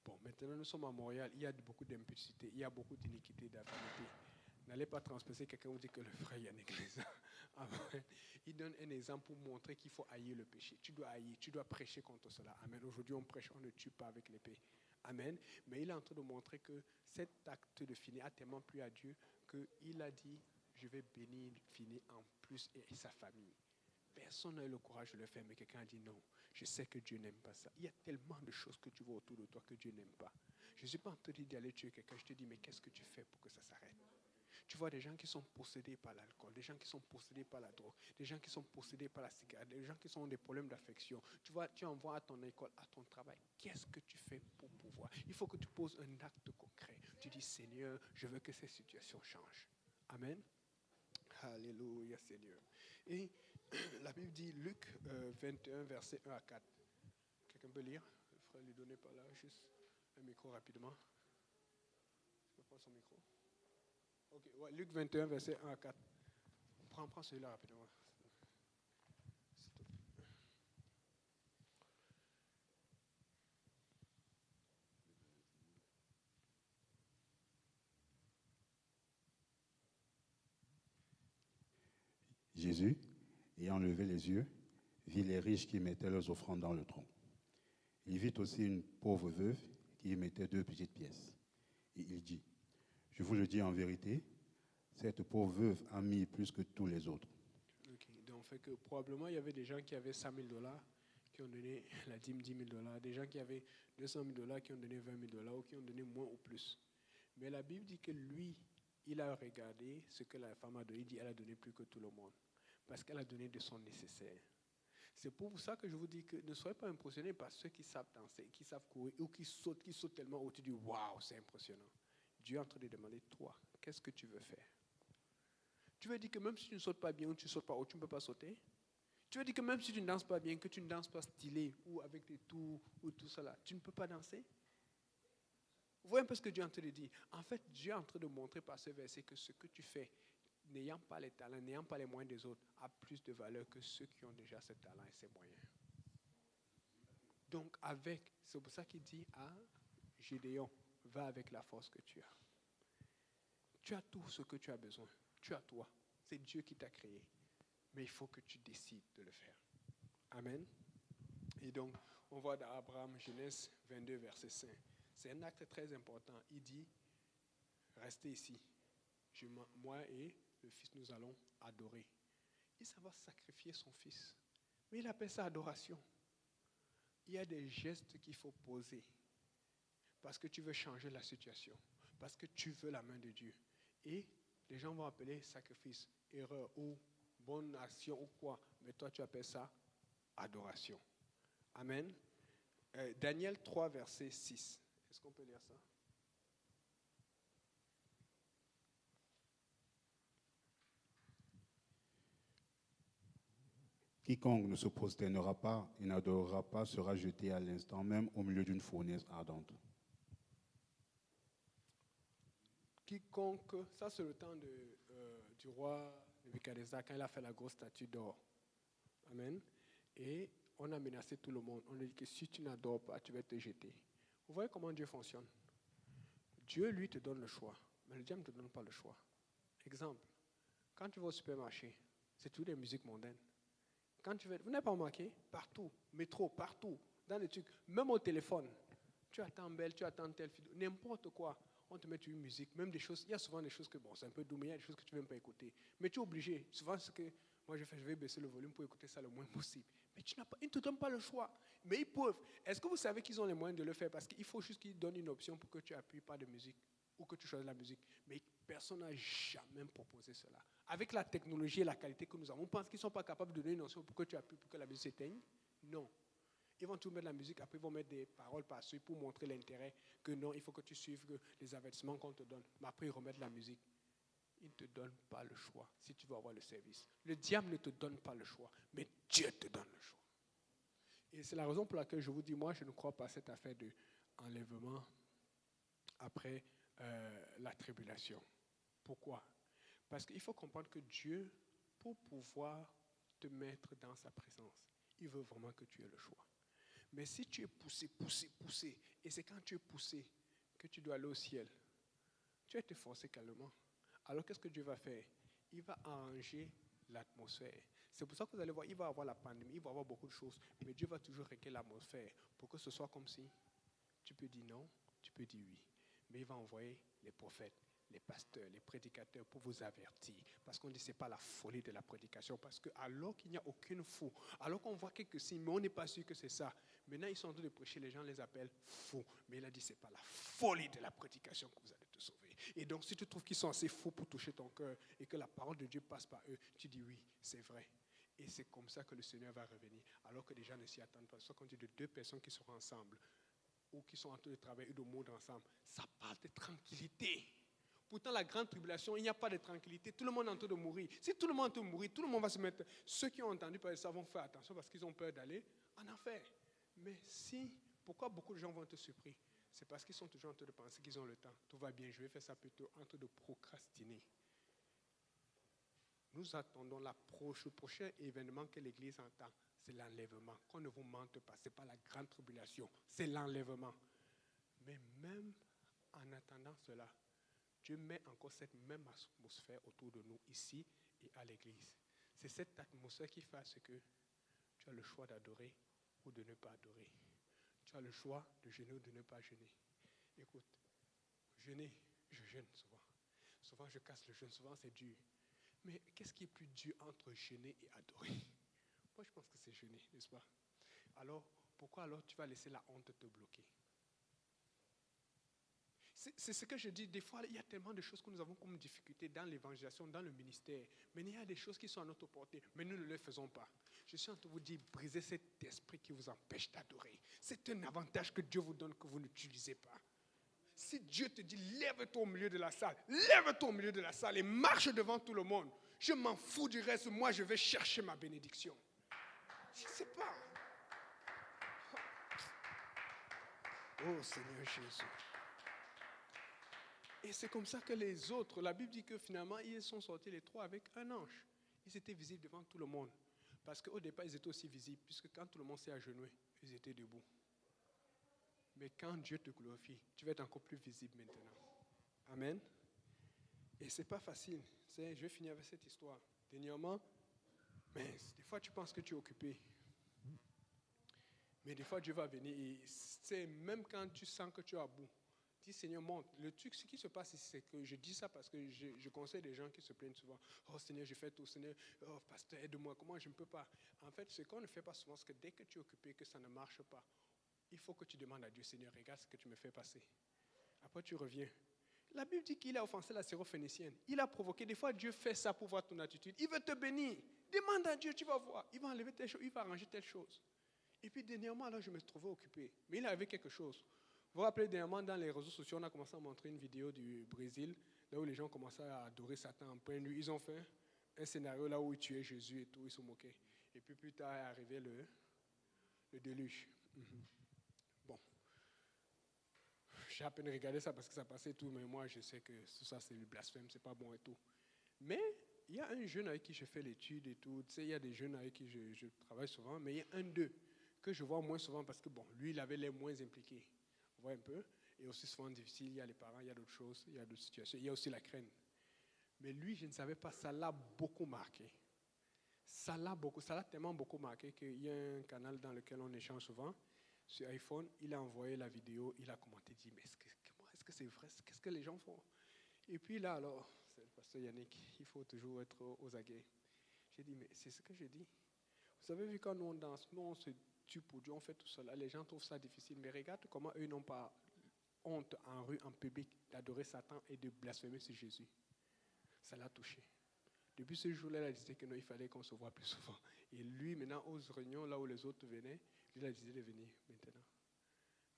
Bon, maintenant nous sommes à Montréal, il y a beaucoup d'impudicité, il y a beaucoup d'iniquité, d'infamité. N'allez pas transpercer quelqu'un vous dit que le frère est négligent. Il donne un exemple pour montrer qu'il faut haïr le péché. Tu dois haïr, tu dois prêcher contre cela. Amen. Aujourd'hui, on prêche, on ne tue pas avec l'épée. Amen. Mais il est en train de montrer que cet acte de Finé a tellement plu à Dieu qu'il a dit, je vais bénir Finé en plus et sa famille. Personne n'a eu le courage de le faire, mais quelqu'un a dit non. Je sais que Dieu n'aime pas ça. Il y a tellement de choses que tu vois autour de toi que Dieu n'aime pas. Je ne suis pas en train de dire d'aller tuer quelqu'un. Je te dis, mais qu'est-ce que tu fais pour que ça s'arrête? Tu vois des gens qui sont possédés par l'alcool, des gens qui sont possédés par la drogue, des gens qui sont possédés par la cigarette, des gens qui ont des problèmes d'affection. Tu vois, tu envoies à ton école, à ton travail. Qu'est-ce que tu fais pour pouvoir? Il faut que tu poses un acte concret. Tu dis, Seigneur, je veux que ces situations changent. Amen. Alléluia, Seigneur. Et la Bible dit, Luc 21, versets 1 à 4. Quelqu'un peut lire? Le frère lui donnait pas là, juste un micro rapidement. Je peux prendre son micro? Ok, ouais, Luc 21, versets 1 à 4. Prends celui-là rapidement. Jésus, ayant levé les yeux, vit les riches qui mettaient leurs offrandes dans le tronc. Il vit aussi une pauvre veuve qui y mettait 2 petites pièces. Et il dit, je vous le dis en vérité, cette pauvre veuve a mis plus que tous les autres. Okay, donc fait que probablement il y avait des gens qui avaient $100,000 qui ont donné la dîme $10,000, des gens qui avaient $200,000 qui ont donné $20,000 ou qui ont donné moins ou plus. Mais la Bible dit que lui, il a regardé ce que la femme a donné, il dit elle a donné plus que tout le monde parce qu'elle a donné de son nécessaire. C'est pour ça que je vous dis que ne soyez pas impressionnés par ceux qui savent danser, qui savent courir ou qui sautent tellement haut, tu dis waouh, c'est impressionnant. Dieu est en train de demander, toi, qu'est-ce que tu veux faire? Tu veux dire que même si tu ne sautes pas bien ou tu ne sautes pas haut, tu ne peux pas sauter? Tu veux dire que même si tu ne danses pas bien, que tu ne danses pas stylé ou avec des tours ou tout ça, tu ne peux pas danser? Vous voyez un peu ce que Dieu est en train de dire. En fait, Dieu est en train de montrer par ce verset que ce que tu fais, n'ayant pas les talents, n'ayant pas les moyens des autres, a plus de valeur que ceux qui ont déjà ce talent et ces moyens. Donc, c'est pour ça qu'il dit à Gédéon, va avec la force que tu as. Tu as tout ce que tu as besoin. Tu as toi. C'est Dieu qui t'a créé. Mais il faut que tu décides de le faire. Amen. Et donc, on voit dans Abraham, Genèse 22, verset 5. C'est un acte très important. Il dit, restez ici. Moi et le fils, nous allons adorer. Il s'en va sacrifier son fils. Mais il appelle ça adoration. Il y a des gestes qu'il faut poser parce que tu veux changer la situation. parce que tu veux la main de Dieu. Et les gens vont appeler sacrifice, erreur ou bonne action ou quoi. Mais toi, tu appelles ça adoration. Amen. Daniel 3, verset 6. Est-ce qu'on peut lire ça? Quiconque ne se prosternera pas et n'adorera pas sera jeté à l'instant même au milieu d'une fournaise ardente. Quiconque, ça c'est le temps du roi Nebuchadnezzar quand il a fait la grosse statue d'or. Amen. Et on a menacé tout le monde. On a dit que si tu n'adores pas, tu vas te jeter. Vous voyez comment Dieu fonctionne? Dieu, lui, te donne le choix. Mais le diable ne te donne pas le choix. Exemple, quand tu vas au supermarché, c'est toutes les musiques mondaines. Quand tu vas, vous n'avez pas remarqué? Partout, métro, partout, dans les trucs, même au téléphone. Tu attends belle, tu attends telle vidéo, n'importe quoi. On te met une musique, même des choses. Il y a souvent des choses que, bon, c'est un peu doux, mais il y a des choses que tu ne veux même pas écouter. Mais tu es obligé. Souvent, ce que moi je fais, je vais baisser le volume pour écouter ça le moins possible. Mais ils ne te donnent pas le choix. Mais ils peuvent. Est-ce que vous savez qu'ils ont les moyens de le faire? Parce qu'il faut juste qu'ils donnent une option pour que tu appuies pas de musique ou que tu choisis la musique. Mais personne n'a jamais proposé cela. Avec la technologie et la qualité que nous avons, on pense qu'ils ne sont pas capables de donner une option pour que tu appuies pour que la musique s'éteigne? Non. Ils vont tout mettre la musique, après ils vont mettre des paroles par-dessus pour montrer l'intérêt que non, il faut que tu suives les avertissements qu'on te donne. Mais après ils remettent la musique. Ils ne te donnent pas le choix si tu veux avoir le service. Le diable ne te donne pas le choix, mais Dieu te donne le choix. Et c'est la raison pour laquelle je vous dis, moi je ne crois pas à cette affaire d'enlèvement après la tribulation. Pourquoi? Parce qu'il faut comprendre que Dieu, pour pouvoir te mettre dans sa présence, il veut vraiment que tu aies le choix. Mais si tu es poussé, et c'est quand tu es poussé que tu dois aller au ciel, tu vas te forcer calmement. Alors qu'est-ce que Dieu va faire? Il va arranger l'atmosphère. C'est pour ça que vous allez voir, il va avoir la pandémie, il va avoir beaucoup de choses, mais Dieu va toujours régler l'atmosphère pour que ce soit comme si tu peux dire non, tu peux dire oui. Mais il va envoyer les prophètes, les pasteurs, les prédicateurs pour vous avertir. Parce qu'on dit que ce n'est pas la folie de la prédication. Parce que alors qu'il n'y a aucune fou, alors qu'on voit quelques signes, mais on n'est pas sûr que c'est ça. Maintenant, ils sont en train de prêcher, les gens les appellent fous. Mais il a dit que ce n'est pas la folie de la prédication que vous allez te sauver. Et donc, si tu trouves qu'ils sont assez fous pour toucher ton cœur et que la parole de Dieu passe par eux, tu dis oui, c'est vrai. Et c'est comme ça que le Seigneur va revenir. Alors que les gens ne s'y attendent pas. Soit qu'on dit de deux personnes qui seront ensemble ou qui sont en train de travailler ou de moudre ensemble, ça parle de tranquillité. Pourtant, la grande tribulation, il n'y a pas de tranquillité. Tout le monde est en train de mourir. Si tout le monde est en train de mourir, tout le monde va se mettre... Ceux qui ont entendu parler de ça vont faire attention parce qu'ils ont peur d'aller en enfer. Mais pourquoi beaucoup de gens vont être surpris? C'est parce qu'ils sont toujours en train de penser qu'ils ont le temps. Tout va bien, je vais faire ça plutôt en train de procrastiner. Nous attendons le prochain événement que l'Église entend. C'est l'enlèvement. Qu'on ne vous mente pas, ce n'est pas la grande tribulation, c'est l'enlèvement. Mais même en attendant cela, Dieu met encore cette même atmosphère autour de nous, ici et à l'église. C'est cette atmosphère qui fait ce que tu as le choix d'adorer ou de ne pas adorer. Tu as le choix de jeûner ou de ne pas jeûner. Écoute, jeûner, je jeûne souvent. Souvent, je casse le jeûne, souvent c'est dur. Mais qu'est-ce qui est plus dur entre jeûner et adorer? Moi, je pense que c'est jeûner, n'est-ce pas? Alors, pourquoi alors tu vas laisser la honte te bloquer? C'est ce que je dis, des fois, il y a tellement de choses que nous avons comme difficulté dans l'évangélisation, dans le ministère. Mais il y a des choses qui sont à notre portée, mais nous ne les faisons pas. Je suis en train de vous dire, brisez cet esprit qui vous empêche d'adorer. C'est un avantage que Dieu vous donne que vous n'utilisez pas. Si Dieu te dit, lève-toi au milieu de la salle, lève-toi au milieu de la salle et marche devant tout le monde. Je m'en fous du reste, moi je vais chercher ma bénédiction. Je ne sais pas. Oh Seigneur Jésus. Et c'est comme ça que les autres, la Bible dit que finalement, ils sont sortis les trois avec un ange. Ils étaient visibles devant tout le monde. Parce qu'au départ, ils étaient aussi visibles, puisque quand tout le monde s'est agenouillé, ils étaient debout. Mais quand Dieu te glorifie, tu vas être encore plus visible maintenant. Amen. Et ce n'est pas facile. Je vais finir avec cette histoire. Dernièrement, mais des fois, tu penses que tu es occupé. Mais des fois, Dieu va venir et c'est même quand tu sens que tu es à bout. Dis Seigneur, monte. Le truc, ce qui se passe ici, c'est que je dis ça parce que je conseille des gens qui se plaignent souvent. Oh Seigneur, je fais tout. Seigneur, oh pasteur, aide-moi. Comment je ne peux pas? En fait, ce qu'on ne fait pas souvent, c'est que dès que tu es occupé, que ça ne marche pas, il faut que tu demandes à Dieu, Seigneur, regarde ce que tu me fais passer. Après, tu reviens. La Bible dit qu'il a offensé la syrophénicienne. Il a provoqué. Des fois, Dieu fait ça pour voir ton attitude. Il veut te bénir. Demande à Dieu, tu vas voir. Il va enlever telle chose, il va arranger telle chose. Et puis, dernièrement, là, je me trouvais occupé. Mais il avait quelque chose. Vous vous rappelez, dernièrement, dans les réseaux sociaux, on a commencé à montrer une vidéo du Brésil, là où les gens commençaient à adorer Satan en pleine nuit. Ils ont fait un scénario là où ils tuaient Jésus et tout, ils se moquaient. Et puis, plus tard est arrivé le déluge. Bon. J'ai à peine regardé ça parce que ça passait et tout, mais moi, je sais que tout ça, c'est le blasphème, c'est pas bon et tout. Mais il y a un jeune avec qui je fais l'étude et tout. Tu sais, il y a des jeunes avec qui je travaille souvent, mais il y a un d'eux que je vois moins souvent parce que, bon, lui, il avait l'air moins impliqué. Vous voyez un peu? Et aussi souvent difficile, il y a les parents, il y a d'autres choses, il y a d'autres situations, il y a aussi la crainte. Mais lui, je ne savais pas, ça l'a beaucoup marqué. Ça l'a tellement beaucoup marqué qu'il y a un canal dans lequel on échange souvent. Sur iPhone, il a envoyé la vidéo, il a commenté, dit, mais est-ce que c'est vrai? Qu'est-ce que les gens font? Et puis là, alors, c'est le pasteur Yannick, il faut toujours être aux aguets. J'ai dit, mais c'est ce que j'ai dit. Vous avez vu quand nous on danse, nous on se tue pour Dieu, on fait tout cela. Les gens trouvent ça difficile, mais regarde comment eux n'ont pas honte en rue, en public, d'adorer Satan et de blasphémer sur Jésus. Ça l'a touché. Depuis ce jour-là, il a dit que non, il fallait qu'on se voit plus souvent. Et lui, maintenant, aux réunions, là où les autres venaient, il a décidé de venir maintenant.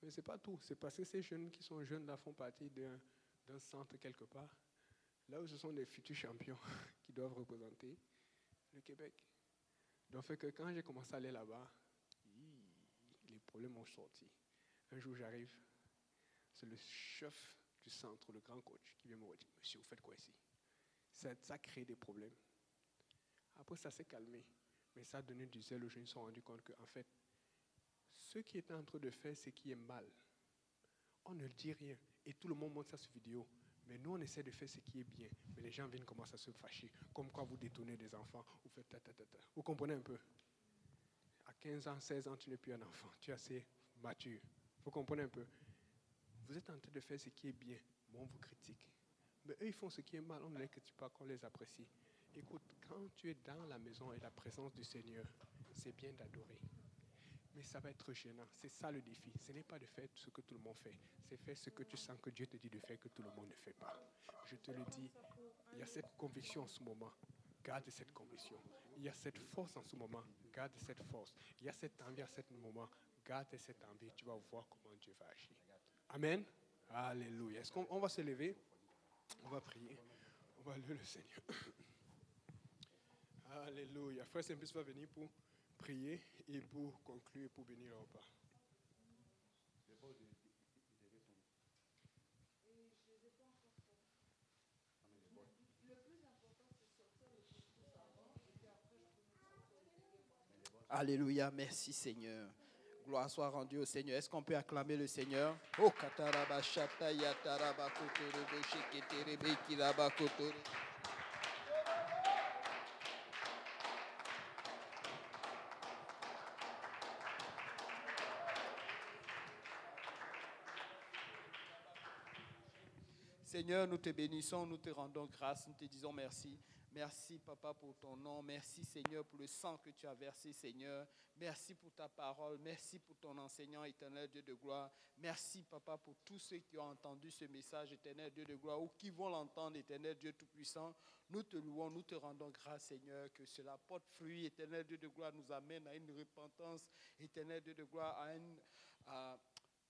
Mais ce n'est pas tout. C'est parce que ces jeunes qui sont jeunes là font partie d'un centre quelque part, là où ce sont des futurs champions qui doivent représenter le Québec. Donc, fait que quand j'ai commencé à aller là-bas, les problèmes ont sorti. Un jour, j'arrive, c'est le chef du centre, le grand coach, qui vient me dire, monsieur, vous faites quoi ici? Ça a créé des problèmes. Après, ça s'est calmé. Mais ça a donné du zèle aux gens. Ils se sont rendus compte qu'en fait, ce qui est en train de faire, c'est qui est mal. On ne dit rien. Et tout le monde montre ça sur vidéo. Mais nous, on essaie de faire ce qui est bien. Mais les gens viennent commencer à se fâcher. Comme quoi vous détonnez des enfants. Vous faites ta. Vous comprenez un peu? À 15 ans, 16 ans, tu n'es plus un enfant. Tu es assez mature. Vous comprenez un peu? Vous êtes en train de faire ce qui est bien. Mais on vous critique. Mais eux, ils font ce qui est mal. On ne les critique pas, qu'on les apprécie. Écoute, quand tu es dans la maison et la présence du Seigneur, c'est bien d'adorer. Mais ça va être gênant. C'est ça le défi. Ce n'est pas de faire ce que tout le monde fait. C'est faire ce que tu sens que Dieu te dit de faire que tout le monde ne fait pas. Je te le dis, il y a cette conviction en ce moment. Garde cette conviction. Il y a cette force en ce moment. Garde cette force. Il y a cette envie à ce moment. Garde cette envie. Tu vas voir comment Dieu va agir. Amen. Alléluia. Est-ce qu'on va se lever? On va prier. On va louer le Seigneur. Alléluia. Frère Saint-Plus va venir pour prier et pour conclure et pour bénir le repas. Alléluia, merci Seigneur. Gloire soit rendue au Seigneur. Est-ce qu'on peut acclamer le Seigneur? Oh, kataraba shata yataraba kotorebe sheketerebe kiraba kotore. Seigneur, nous te bénissons, nous te rendons grâce, nous te disons merci. Merci, Papa, pour ton nom. Merci, Seigneur, pour le sang que tu as versé, Seigneur. Merci pour ta parole. Merci pour ton enseignant, éternel Dieu de gloire. Merci, Papa, pour tous ceux qui ont entendu ce message, éternel Dieu de gloire, ou qui vont l'entendre, éternel Dieu Tout-Puissant. Nous te louons, nous te rendons grâce, Seigneur, que cela porte fruit, éternel Dieu de gloire, nous amène à une repentance, éternel Dieu de gloire, à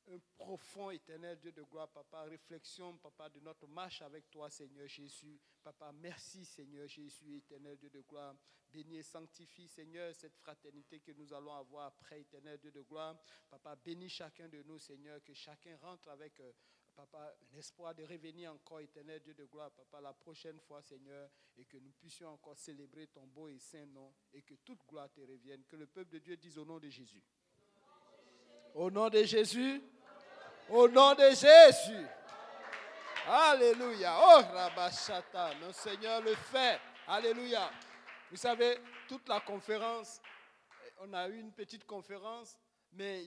un profond, éternel Dieu de gloire, Papa, réflexion, Papa, de notre marche avec toi, Seigneur Jésus. Papa, merci, Seigneur Jésus, éternel Dieu de gloire. Bénis et sanctifie, Seigneur, cette fraternité que nous allons avoir après, éternel Dieu de gloire. Papa, bénis chacun de nous, Seigneur, que chacun rentre avec, Papa, un espoir de revenir encore, éternel Dieu de gloire, Papa, la prochaine fois, Seigneur, et que nous puissions encore célébrer ton beau et saint nom, et que toute gloire te revienne. Que le peuple de Dieu dise au nom de Jésus. Au nom de Jésus. Au nom de Jésus. Alléluia. Oh, Rabashata, mon Seigneur le fait. Alléluia. Vous savez, toute la conférence, on a eu une petite conférence, mais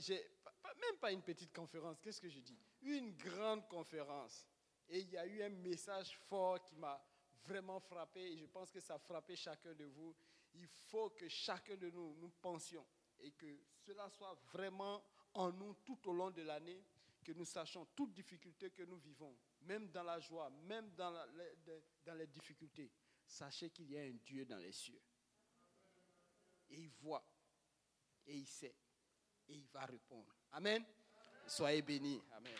même pas une petite conférence, qu'est-ce que je dis? Une grande conférence. Et il y a eu un message fort qui m'a vraiment frappé, et je pense que ça a frappé chacun de vous. Il faut que chacun de nous pensions, et que cela soit vraiment en nous tout au long de l'année, que que nous sachions toute difficulté que nous vivons, même dans la joie, même dans les difficultés, sachez qu'il y a un Dieu dans les cieux. Et il voit, et il sait, et il va répondre. Amen. Soyez bénis. Amen.